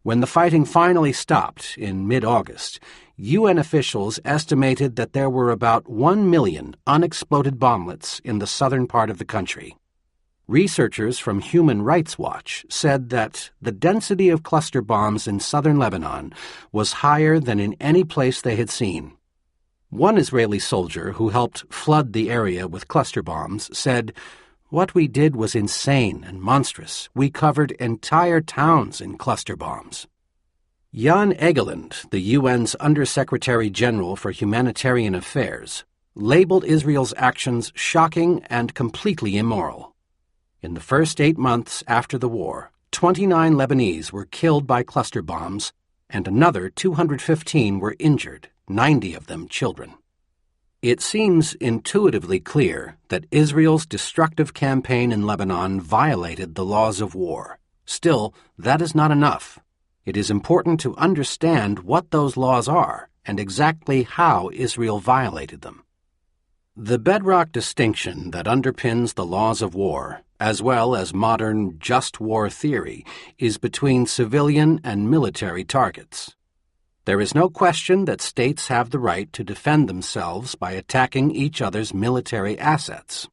When the fighting finally stopped in mid-August, UN officials estimated that there were about 1 million unexploded bomblets in the southern part of the country. Researchers from Human Rights Watch said that the density of cluster bombs in southern Lebanon was higher than in any place they had seen. One Israeli soldier who helped flood the area with cluster bombs said, "What we did was insane and monstrous. We covered entire towns in cluster bombs." Jan Egeland, the UN's Undersecretary General for Humanitarian Affairs, labeled Israel's actions shocking and completely immoral. In the first 8 months after the war, 29 Lebanese were killed by cluster bombs, and another 215 were injured, 90 of them children. It seems intuitively clear that Israel's destructive campaign in Lebanon violated the laws of war. Still, that is not enough. It is important to understand what those laws are and exactly how Israel violated them. The bedrock distinction that underpins the laws of war, as well as modern just war theory, is between civilian and military targets. There is no question that states have the right to defend themselves by attacking each other's military assets.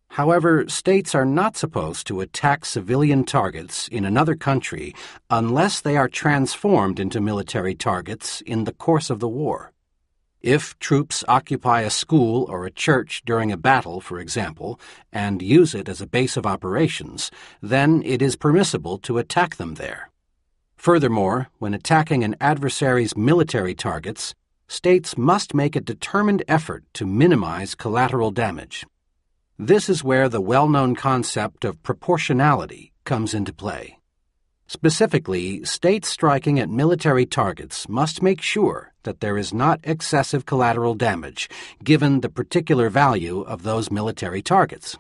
However, states are not supposed to attack civilian targets in another country unless they are transformed into military targets in the course of the war. If troops occupy a school or a church during a battle, for example, and use it as a base of operations, then it is permissible to attack them there. Furthermore, when attacking an adversary's military targets, states must make a determined effort to minimize collateral damage. This is where the well-known concept of proportionality comes into play. Specifically, states striking at military targets must make sure that there is not excessive collateral damage, given the particular value of those military targets.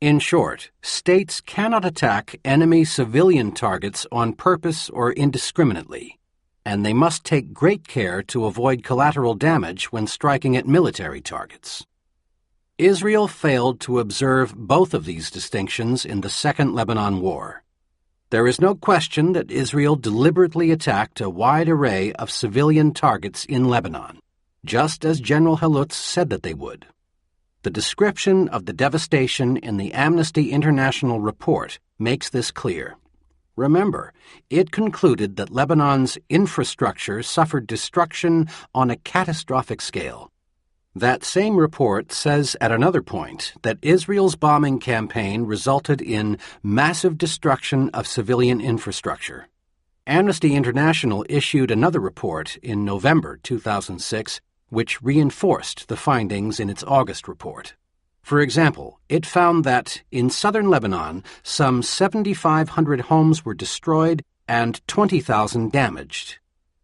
In short, states cannot attack enemy civilian targets on purpose or indiscriminately, and they must take great care to avoid collateral damage when striking at military targets. Israel failed to observe both of these distinctions in the Second Lebanon War. There is no question that Israel deliberately attacked a wide array of civilian targets in Lebanon, just as General Halutz said that they would. The description of the devastation in the Amnesty International report makes this clear. Remember, it concluded that Lebanon's infrastructure suffered destruction on a catastrophic scale. That same report says at another point that Israel's bombing campaign resulted in massive destruction of civilian infrastructure. Amnesty International issued another report in November 2006, which reinforced the findings in its August report. For example, it found that in southern Lebanon, some 7,500 homes were destroyed and 20,000 damaged,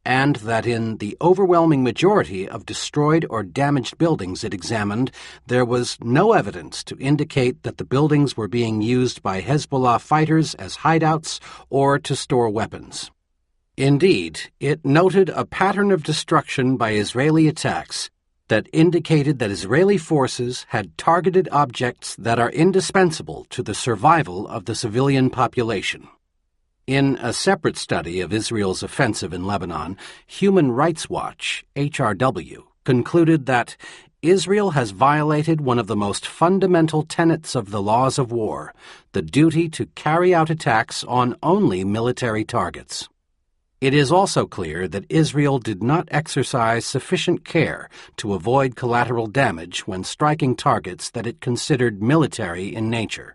and that in the overwhelming majority of destroyed or damaged buildings it examined, there was no evidence to indicate that the buildings were being used by Hezbollah fighters as hideouts or to store weapons. Indeed, it noted a pattern of destruction by Israeli attacks that indicated that Israeli forces had targeted objects that are indispensable to the survival of the civilian population. In a separate study of Israel's offensive in Lebanon, Human Rights Watch, HRW, concluded that Israel has violated one of the most fundamental tenets of the laws of war, the duty to carry out attacks on only military targets. It is also clear that Israel did not exercise sufficient care to avoid collateral damage when striking targets that it considered military in nature.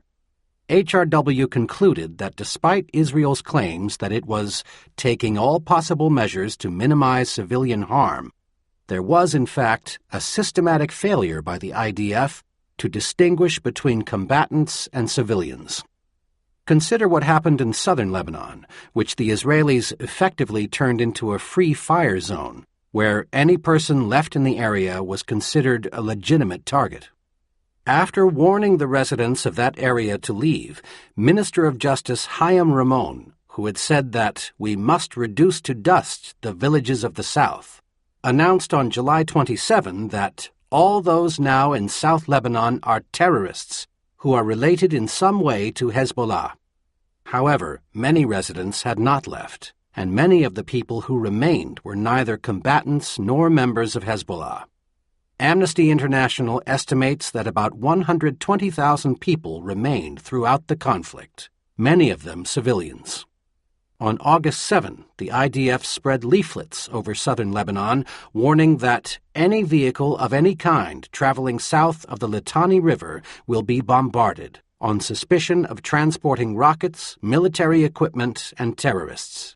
HRW concluded that despite Israel's claims that it was taking all possible measures to minimize civilian harm, there was in fact a systematic failure by the IDF to distinguish between combatants and civilians. Consider what happened in southern Lebanon, which the Israelis effectively turned into a free fire zone, where any person left in the area was considered a legitimate target. After warning the residents of that area to leave, Minister of Justice Hayam Ramon, who had said that we must reduce to dust the villages of the south, announced on July 27 that all those now in South Lebanon are terrorists who are related in some way to Hezbollah. However, many residents had not left, and many of the people who remained were neither combatants nor members of Hezbollah. Amnesty International estimates that about 120,000 people remained throughout the conflict, many of them civilians. On August 7, the IDF spread leaflets over southern Lebanon warning that any vehicle of any kind traveling south of the Litani River will be bombarded on suspicion of transporting rockets, military equipment, and terrorists.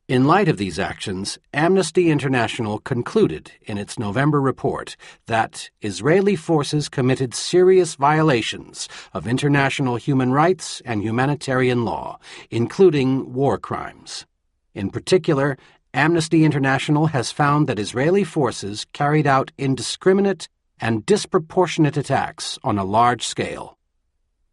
In light of these actions, Amnesty International concluded in its November report that Israeli forces committed serious violations of international human rights and humanitarian law, including war crimes. In particular, Amnesty International has found that Israeli forces carried out indiscriminate and disproportionate attacks on a large scale.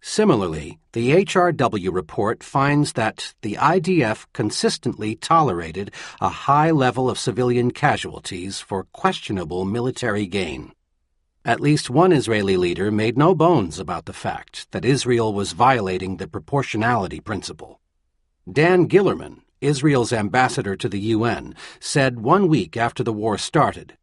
Similarly, the HRW report finds that the IDF consistently tolerated a high level of civilian casualties for questionable military gain. At least one Israeli leader made no bones about the fact that Israel was violating the proportionality principle. Dan Gillerman, Israel's ambassador to the UN, said 1 week after the war started,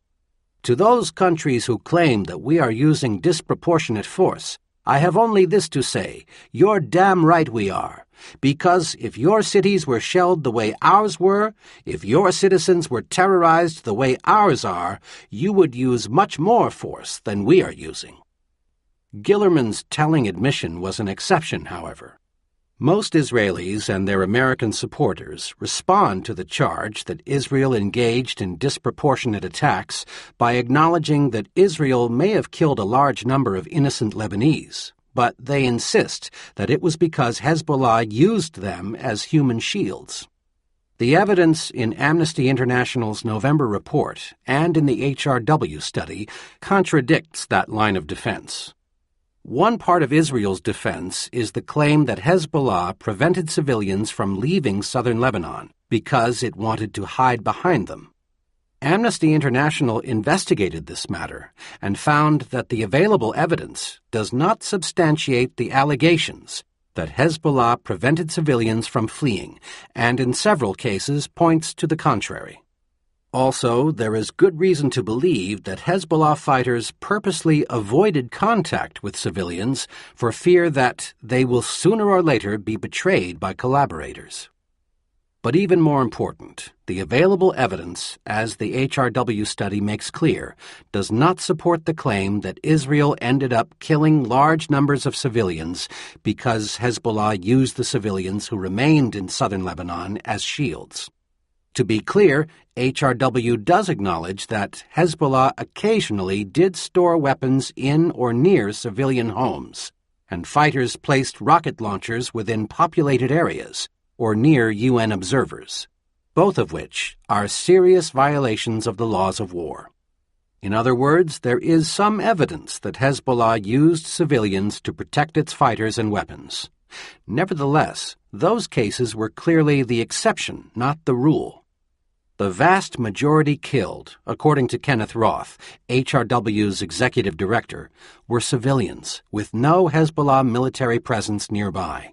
"To those countries who claim that we are using disproportionate force, I have only this to say, you're damn right we are, because if your cities were shelled the way ours were, if your citizens were terrorized the way ours are, you would use much more force than we are using." Gillerman's telling admission was an exception, however. Most Israelis and their American supporters respond to the charge that Israel engaged in disproportionate attacks by acknowledging that Israel may have killed a large number of innocent Lebanese, but they insist that it was because Hezbollah used them as human shields. The evidence in Amnesty International's November report and in the HRW study contradicts that line of defense. One part of Israel's defense is the claim that Hezbollah prevented civilians from leaving southern Lebanon because it wanted to hide behind them. Amnesty International investigated this matter and found that the available evidence does not substantiate the allegations that Hezbollah prevented civilians from fleeing, and in several cases points to the contrary. Also, there is good reason to believe that Hezbollah fighters purposely avoided contact with civilians for fear that they will sooner or later be betrayed by collaborators. But even more important, the available evidence, as the HRW study makes clear, does not support the claim that Israel ended up killing large numbers of civilians because Hezbollah used the civilians who remained in southern Lebanon as shields. To be clear, HRW does acknowledge that Hezbollah occasionally did store weapons in or near civilian homes, and fighters placed rocket launchers within populated areas or near UN observers, both of which are serious violations of the laws of war. In other words, there is some evidence that Hezbollah used civilians to protect its fighters and weapons. Nevertheless, those cases were clearly the exception, not the rule. The vast majority killed, according to Kenneth Roth, HRW's executive director, were civilians with no Hezbollah military presence nearby.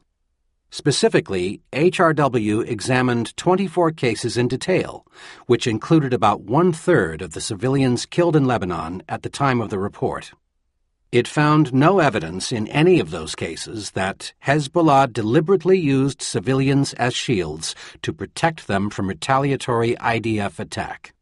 Specifically, HRW examined 24 cases in detail, which included about one-third of the civilians killed in Lebanon at the time of the report. It found no evidence in any of those cases that Hezbollah deliberately used civilians as shields to protect them from retaliatory IDF attack.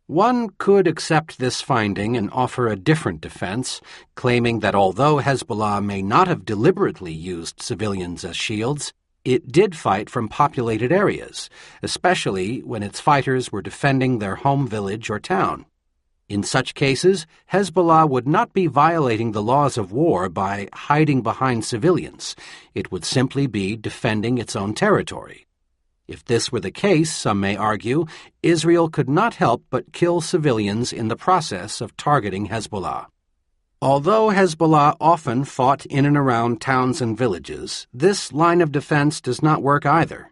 One could accept this finding and offer a different defense, claiming that although Hezbollah may not have deliberately used civilians as shields, it did fight from populated areas, especially when its fighters were defending their home village or town. In such cases, Hezbollah would not be violating the laws of war by hiding behind civilians. It would simply be defending its own territory. If this were the case, some may argue, Israel could not help but kill civilians in the process of targeting Hezbollah. Although Hezbollah often fought in and around towns and villages, this line of defense does not work either.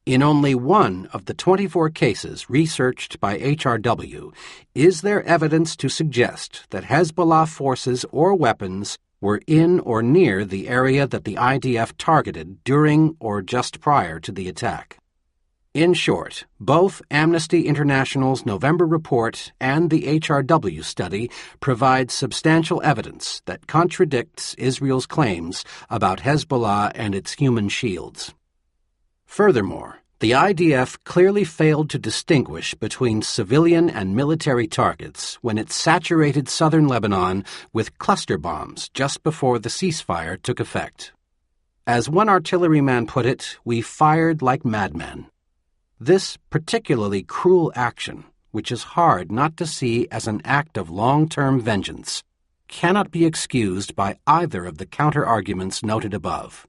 In only one of the 24 cases researched by HRW is there evidence to suggest that Hezbollah forces or weapons were in or near the area that the IDF targeted during or just prior to the attack. In short, both Amnesty International's November report and the HRW study provide substantial evidence that contradicts Israel's claims about Hezbollah and its human shields. Furthermore, the IDF clearly failed to distinguish between civilian and military targets when it saturated southern Lebanon with cluster bombs just before the ceasefire took effect. As one artilleryman put it, we fired like madmen. This particularly cruel action, which is hard not to see as an act of long-term vengeance, cannot be excused by either of the counter-arguments noted above.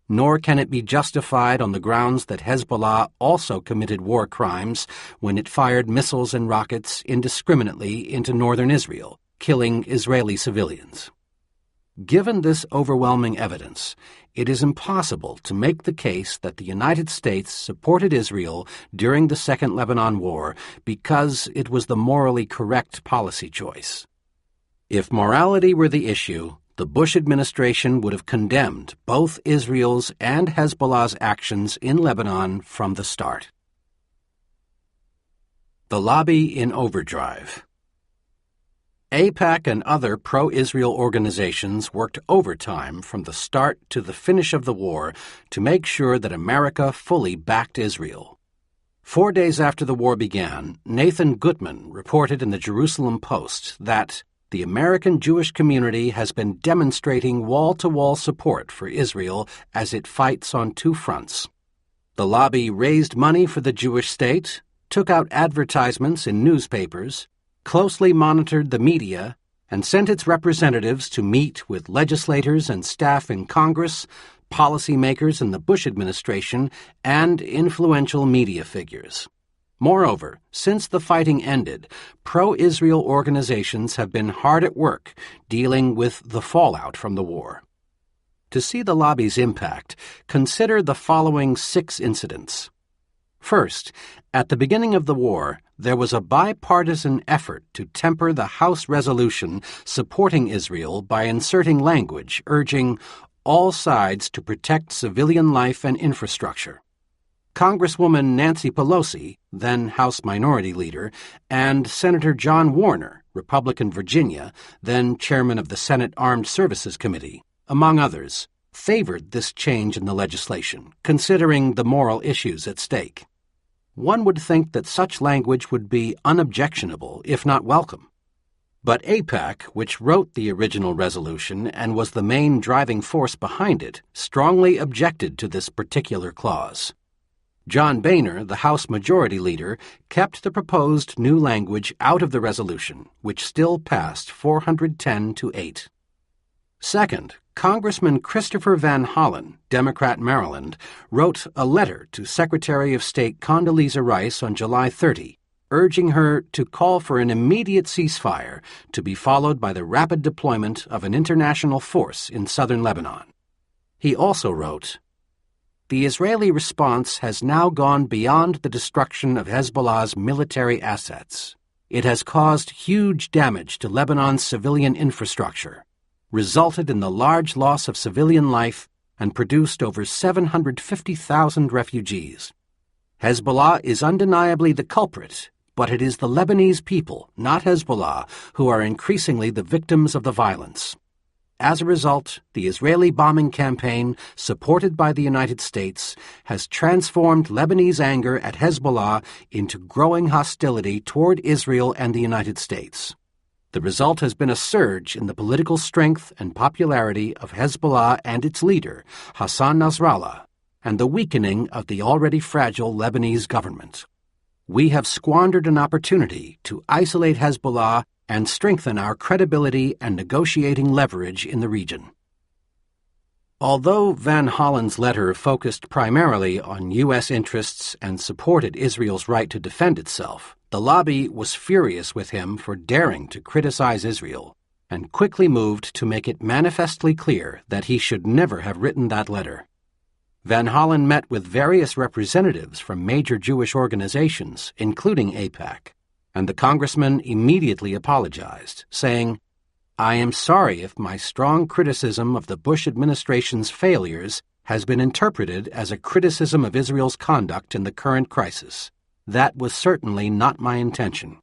Nor can it be justified on the grounds that Hezbollah also committed war crimes when it fired missiles and rockets indiscriminately into northern Israel, killing Israeli civilians. Given this overwhelming evidence, it is impossible to make the case that the United States supported Israel during the Second Lebanon War because it was the morally correct policy choice. If morality were the issue, the Bush administration would have condemned both Israel's and Hezbollah's actions in Lebanon from the start. The lobby in overdrive. Aipac and other pro-Israel organizations worked overtime from the start to the finish of the war to make sure that America fully backed Israel. 4 days after the war began, Nathan Gutman reported in the Jerusalem Post that the American Jewish community has been demonstrating wall-to-wall support for Israel as it fights on two fronts. The lobby raised money for the Jewish state, took out advertisements in newspapers, closely monitored the media, and sent its representatives to meet with legislators and staff in Congress, policymakers in the Bush administration, and influential media figures. Moreover, since the fighting ended, pro-Israel organizations have been hard at work dealing with the fallout from the war. To see the lobby's impact, consider the following 6 incidents. First, at the beginning of the war, there was a bipartisan effort to temper the House resolution supporting Israel by inserting language urging all sides to protect civilian life and infrastructure. Congresswoman Nancy Pelosi, then House Minority Leader, and Senator John Warner, Republican Virginia, then chairman of the Senate Armed Services Committee, among others, favored this change in the legislation, considering the moral issues at stake. One would think that such language would be unobjectionable, if not welcome. But Aipac, which wrote the original resolution and was the main driving force behind it, strongly objected to this particular clause. John Boehner, the House Majority Leader, kept the proposed new language out of the resolution, which still passed 410-8. Second, Congressman Christopher Van Hollen, Democrat Maryland, wrote a letter to Secretary of State Condoleezza Rice on July 30, urging her to call for an immediate ceasefire to be followed by the rapid deployment of an international force in southern Lebanon. He also wrote, "The Israeli response has now gone beyond the destruction of Hezbollah's military assets. It has caused huge damage to Lebanon's civilian infrastructure, resulted in the large loss of civilian life, and produced over 750,000 refugees. Hezbollah is undeniably the culprit, but it is the Lebanese people, not Hezbollah, who are increasingly the victims of the violence. As a result, the Israeli bombing campaign, supported by the United States, has transformed Lebanese anger at Hezbollah into growing hostility toward Israel and the United States. The result has been a surge in the political strength and popularity of Hezbollah and its leader, Hassan Nasrallah, and the weakening of the already fragile Lebanese government. We have squandered an opportunity to isolate Hezbollah and strengthen our credibility and negotiating leverage in the region." Although Van Hollen's letter focused primarily on U.S. interests and supported Israel's right to defend itself, the lobby was furious with him for daring to criticize Israel and quickly moved to make it manifestly clear that he should never have written that letter. Van Hollen met with various representatives from major Jewish organizations, including Aipac, and the congressman immediately apologized, saying, "I am sorry if my strong criticism of the Bush administration's failures has been interpreted as a criticism of Israel's conduct in the current crisis. That was certainly not my intention."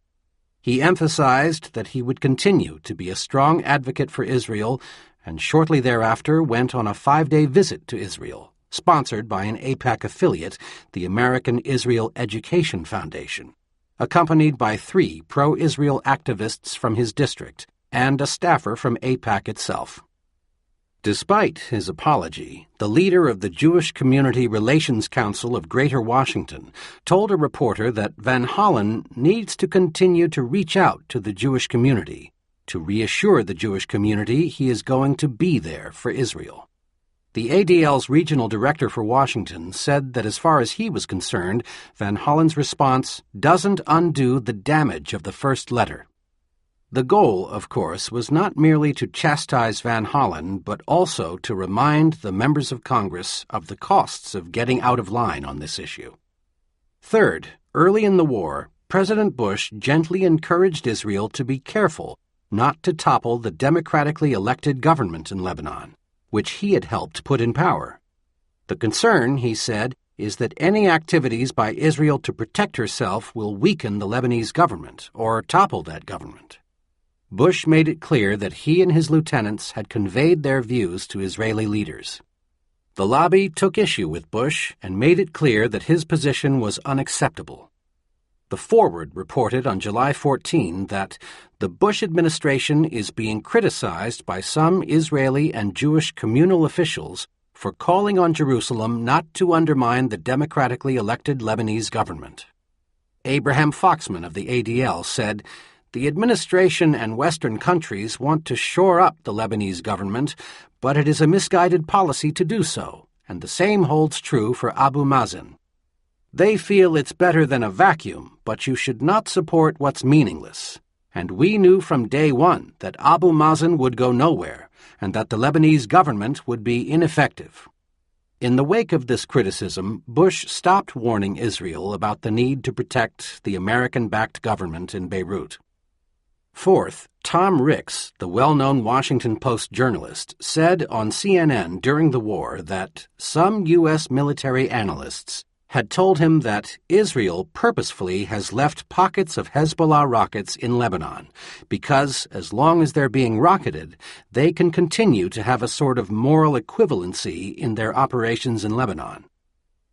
He emphasized that he would continue to be a strong advocate for Israel, and shortly thereafter went on a 5-day visit to Israel, sponsored by an Aipac affiliate, the American Israel Education Foundation, accompanied by 3 pro-Israel activists from his district and a staffer from Aipac itself. Despite his apology, the leader of the Jewish Community Relations Council of Greater Washington told a reporter that Van Hollen needs to continue to reach out to the Jewish community, to reassure the Jewish community he is going to be there for Israel. The ADL's regional director for Washington said that as far as he was concerned, Van Hollen's response doesn't undo the damage of the first letter. The goal, of course, was not merely to chastise Van Hollen, but also to remind the members of Congress of the costs of getting out of line on this issue. Third, early in the war, President Bush gently encouraged Israel to be careful not to topple the democratically elected government in Lebanon, which he had helped put in power. The concern, he said, is that any activities by Israel to protect herself will weaken the Lebanese government or topple that government. Bush made it clear that he and his lieutenants had conveyed their views to Israeli leaders. The lobby took issue with Bush and made it clear that his position was unacceptable. The Forward reported on July 14 that the Bush administration is being criticized by some Israeli and Jewish communal officials for calling on Jerusalem not to undermine the democratically elected Lebanese government. Abraham Foxman of the ADL said, "The administration and Western countries want to shore up the Lebanese government, but it is a misguided policy to do so, and the same holds true for Abu Mazen. They feel it's better than a vacuum, but you should not support what's meaningless. And we knew from day one that Abu Mazen would go nowhere, and that the Lebanese government would be ineffective." In the wake of this criticism, Bush stopped warning Israel about the need to protect the American-backed government in Beirut. Fourth, Tom Ricks, the well-known Washington Post journalist, said on CNN during the war that some U.S. military analysts had told him that Israel purposefully has left pockets of Hezbollah rockets in Lebanon because, as long as they're being rocketed, they can continue to have a sort of moral equivalency in their operations in Lebanon.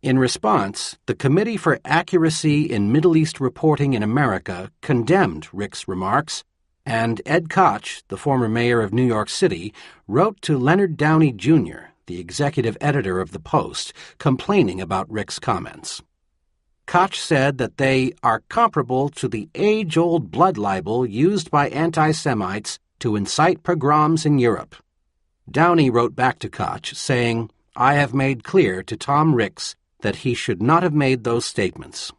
In response, the Committee for Accuracy in Middle East Reporting in America condemned Rick's remarks, and Ed Koch, the former mayor of New York City, wrote to Leonard Downey Jr., the executive editor of the Post, complaining about Rick's comments. Koch said that they are comparable to the age-old blood libel used by anti-Semites to incite pogroms in Europe. Downey wrote back to Koch, saying, "I have made clear to Tom Ricks that he should not have made those statements."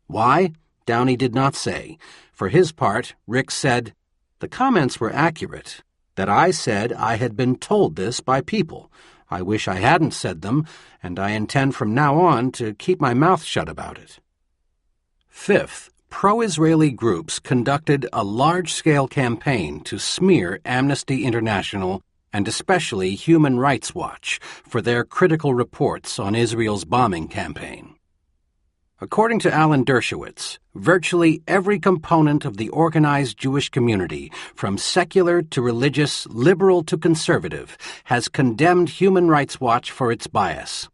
Why? Downey did not say. For his part, Ricks said, "The comments were accurate. That I said I had been told this by people. I wish I hadn't said them, and I intend from now on to keep my mouth shut about it." Fifth, pro-Israeli groups conducted a large-scale campaign to smear Amnesty International and especially Human Rights Watch for their critical reports on Israel's bombing campaign. According to Alan Dershowitz, virtually every component of the organized Jewish community, from secular to religious, liberal to conservative, has condemned Human Rights Watch for its bias.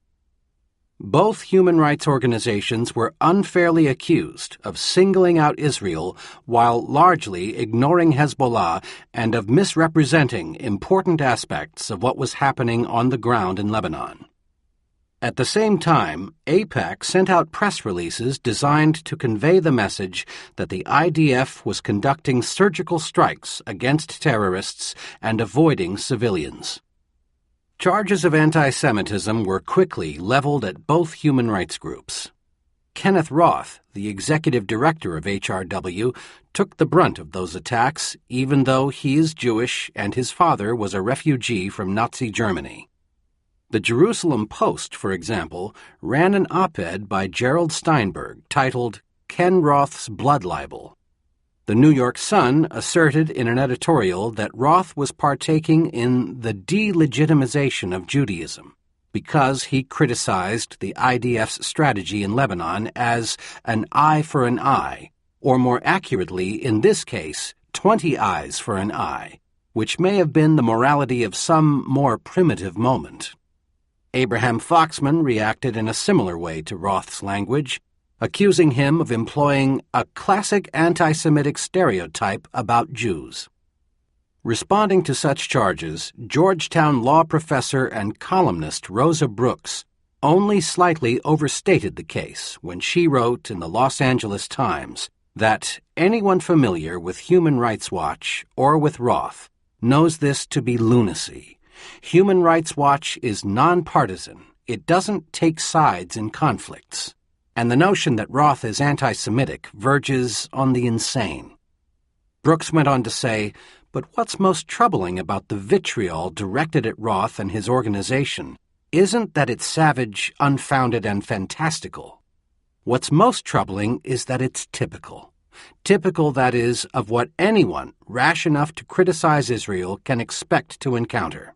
Both human rights organizations were unfairly accused of singling out Israel while largely ignoring Hezbollah and of misrepresenting important aspects of what was happening on the ground in Lebanon. At the same time, Aipac sent out press releases designed to convey the message that the IDF was conducting surgical strikes against terrorists and avoiding civilians. Charges of anti-Semitism were quickly leveled at both human rights groups. Kenneth Roth, the executive director of HRW, took the brunt of those attacks, even though he is Jewish and his father was a refugee from Nazi Germany. The Jerusalem Post, for example, ran an op-ed by Gerald Steinberg titled "Ken Roth's Blood Libel." The New York Sun asserted in an editorial that Roth was partaking in the delegitimization of Judaism because he criticized the IDF's strategy in Lebanon as an eye for an eye, or more accurately, in this case, 20 eyes for an eye, which may have been the morality of some more primitive moment. Abraham Foxman reacted in a similar way to Roth's language, accusing him of employing a classic anti-Semitic stereotype about Jews. Responding to such charges, Georgetown law professor and columnist Rosa Brooks only slightly overstated the case when she wrote in the Los Angeles Times that anyone familiar with Human Rights Watch or with Roth knows this to be lunacy. Human Rights Watch is nonpartisan. It doesn't take sides in conflicts. And the notion that Roth is anti-Semitic verges on the insane. Brooks went on to say, "But what's most troubling about the vitriol directed at Roth and his organization isn't that it's savage, unfounded, and fantastical. What's most troubling is that it's typical. Typical, that is, of what anyone rash enough to criticize Israel can expect to encounter.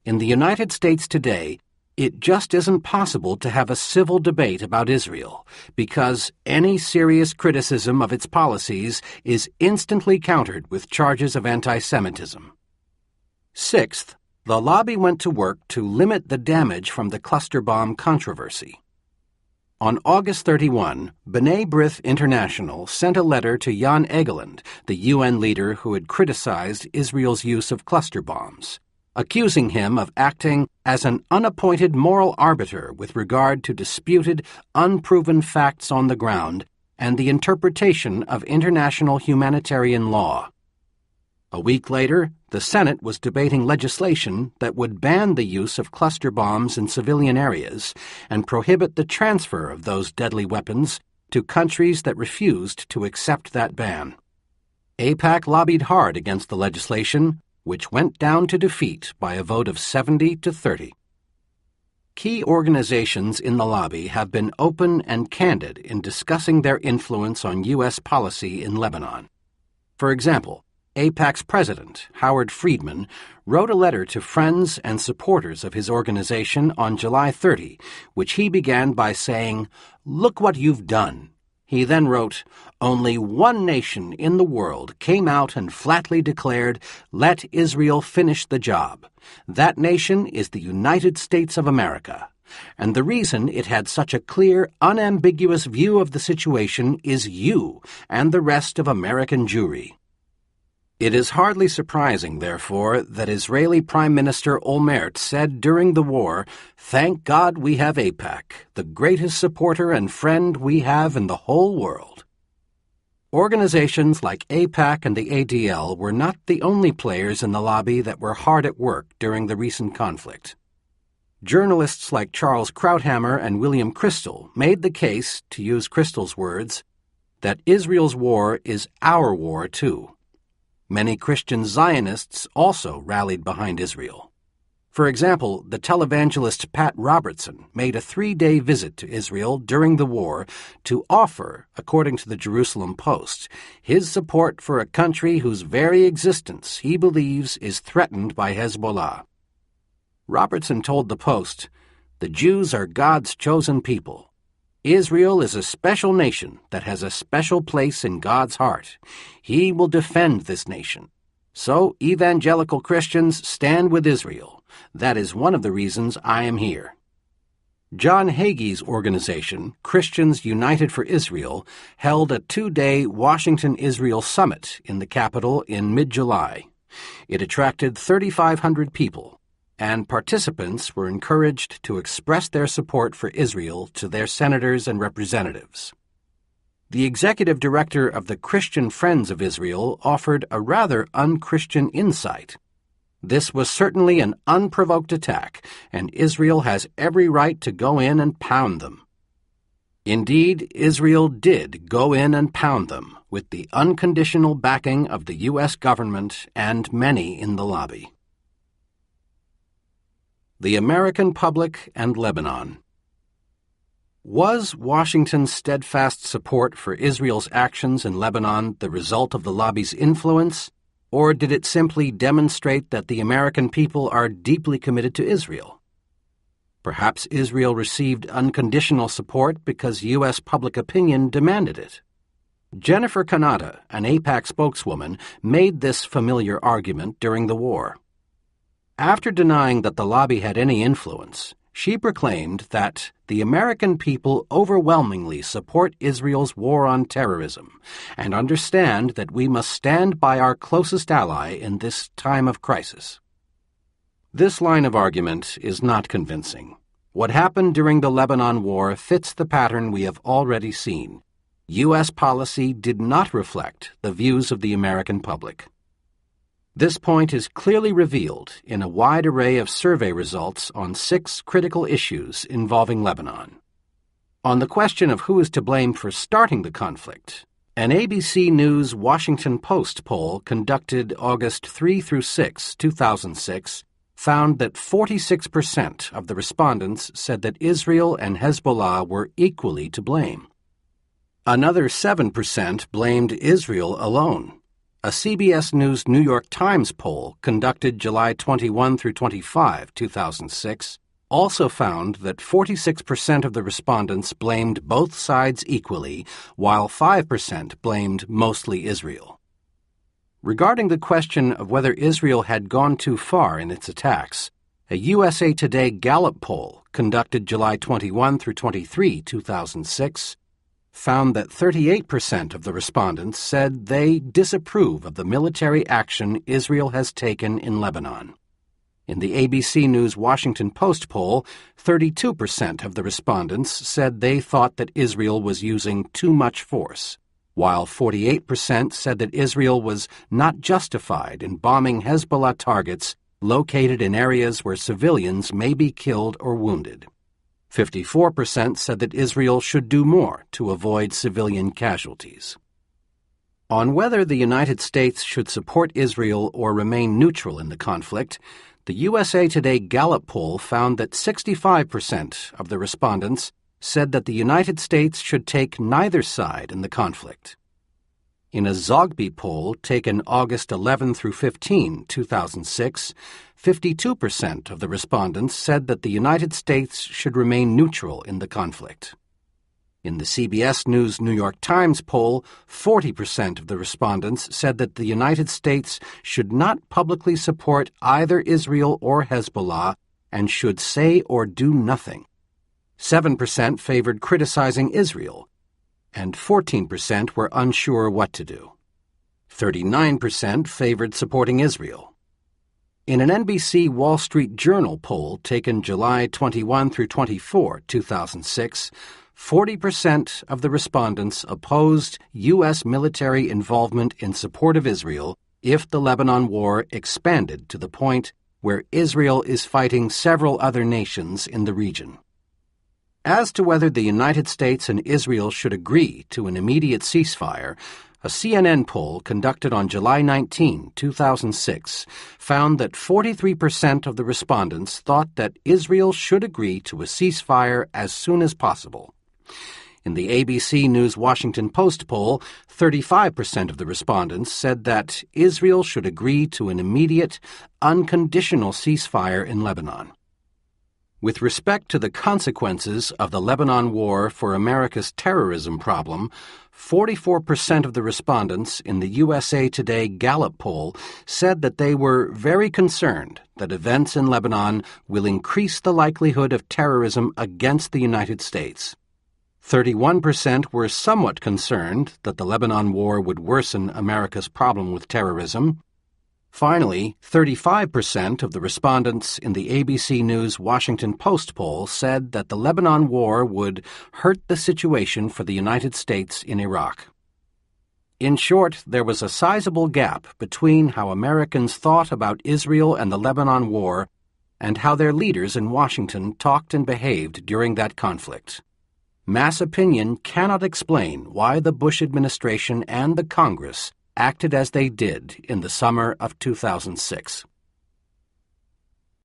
In the United States today, it just isn't possible to have a civil debate about Israel because any serious criticism of its policies is instantly countered with charges of anti-Semitism." Sixth, the lobby went to work to limit the damage from the cluster bomb controversy. On August 31, B'nai B'rith International sent a letter to Jan Egeland, the UN leader who had criticized Israel's use of cluster bombs, accusing him of acting as an unappointed moral arbiter with regard to disputed, unproven facts on the ground and the interpretation of international humanitarian law. A week later, the Senate was debating legislation that would ban the use of cluster bombs in civilian areas and prohibit the transfer of those deadly weapons to countries that refused to accept that ban. Aipac lobbied hard against the legislation, which went down to defeat by a vote of 70 to 30. Key organizations in the lobby have been open and candid in discussing their influence on U.S. policy in Lebanon. For example, Aipac's president, Howard Friedman, wrote a letter to friends and supporters of his organization on July 30, which he began by saying, "Look what you've done." He then wrote, "Only one nation in the world came out and flatly declared, 'Let Israel finish the job.' That nation is the United States of America. And the reason it had such a clear, unambiguous view of the situation is you and the rest of American Jewry." It is hardly surprising, therefore, that Israeli Prime Minister Olmert said during the war, "Thank God we have Aipac, the greatest supporter and friend we have in the whole world." Organizations like Aipac and the ADL were not the only players in the lobby that were hard at work during the recent conflict. Journalists like Charles Krauthammer and William Kristol made the case, to use Kristol's words, that Israel's war is our war too. Many Christian Zionists also rallied behind Israel. For example, the televangelist Pat Robertson made a 3-day visit to Israel during the war to offer, according to the Jerusalem Post, his support for a country whose very existence he believes is threatened by Hezbollah. Robertson told the Post, "The Jews are God's chosen people. Israel is a special nation that has a special place in God's heart. He will defend this nation. So evangelical Christians stand with Israel. That is one of the reasons I am here." John Hagee's organization, Christians United for Israel, held a 2-day Washington-Israel summit in the capital in mid-July. It attracted 3,500 people, and participants were encouraged to express their support for Israel to their senators and representatives. The executive director of the Christian Friends of Israel offered a rather unchristian insight. This was certainly an unprovoked attack, and Israel has every right to go in and pound them. Indeed, Israel did go in and pound them with the unconditional backing of the U.S. government and many in the lobby. The American Public and Lebanon. Was Washington's steadfast support for Israel's actions in Lebanon the result of the lobby's influence, or did it simply demonstrate that the American people are deeply committed to Israel? Perhaps Israel received unconditional support because U.S. public opinion demanded it. Jennifer Kanata, an Aipac spokeswoman, made this familiar argument during the war. After denying that the lobby had any influence, she proclaimed that the American people overwhelmingly support Israel's war on terrorism and understand that we must stand by our closest ally in this time of crisis. This line of argument is not convincing. What happened during the Lebanon War fits the pattern we have already seen. U.S. policy did not reflect the views of the American public. This point is clearly revealed in a wide array of survey results on 6 critical issues involving Lebanon. On the question of who is to blame for starting the conflict, an ABC News Washington Post poll conducted August 3 through 6, 2006, found that 46% of the respondents said that Israel and Hezbollah were equally to blame. Another 7% blamed Israel alone. A CBS News New York Times poll conducted July 21 through 25, 2006, also found that 46% of the respondents blamed both sides equally, while 5% blamed mostly Israel. Regarding the question of whether Israel had gone too far in its attacks, a USA Today Gallup poll conducted July 21 through 23, 2006, found that 38% of the respondents said they disapprove of the military action Israel has taken in Lebanon. In the ABC News Washington Post poll, 32% of the respondents said they thought that Israel was using too much force, while 48% said that Israel was not justified in bombing Hezbollah targets located in areas where civilians may be killed or wounded. 54% said that Israel should do more to avoid civilian casualties. On whether the United States should support Israel or remain neutral in the conflict, the USA Today Gallup poll found that 65% of the respondents said that the United States should take neither side in the conflict. In a Zogby poll taken August 11 through 15, 2006, 52% of the respondents said that the United States should remain neutral in the conflict. In the CBS News New York Times poll, 40% of the respondents said that the United States should not publicly support either Israel or Hezbollah and should say or do nothing. 7% favored criticizing Israel, and 14% were unsure what to do. 39% favored supporting Israel. In an NBC Wall Street Journal poll taken July 21 through 24, 2006, 40% of the respondents opposed U.S. military involvement in support of Israel if the Lebanon war expanded to the point where Israel is fighting several other nations in the region. As to whether the United States and Israel should agree to an immediate ceasefire, a CNN poll conducted on July 19, 2006, found that 43% of the respondents thought that Israel should agree to a ceasefire as soon as possible. In the ABC News Washington Post poll, 35% of the respondents said that Israel should agree to an immediate, unconditional ceasefire in Lebanon. With respect to the consequences of the Lebanon war for America's terrorism problem, 44% of the respondents in the USA Today Gallup poll said that they were very concerned that events in Lebanon will increase the likelihood of terrorism against the United States. 31% were somewhat concerned that the Lebanon war would worsen America's problem with terrorism. Finally, 35% of the respondents in the ABC News Washington Post poll said that the Lebanon war would hurt the situation for the United States in Iraq. In short, there was a sizable gap between how Americans thought about Israel and the Lebanon war and how their leaders in Washington talked and behaved during that conflict. Mass opinion cannot explain why the Bush administration and the Congress acted as they did in the summer of 2006.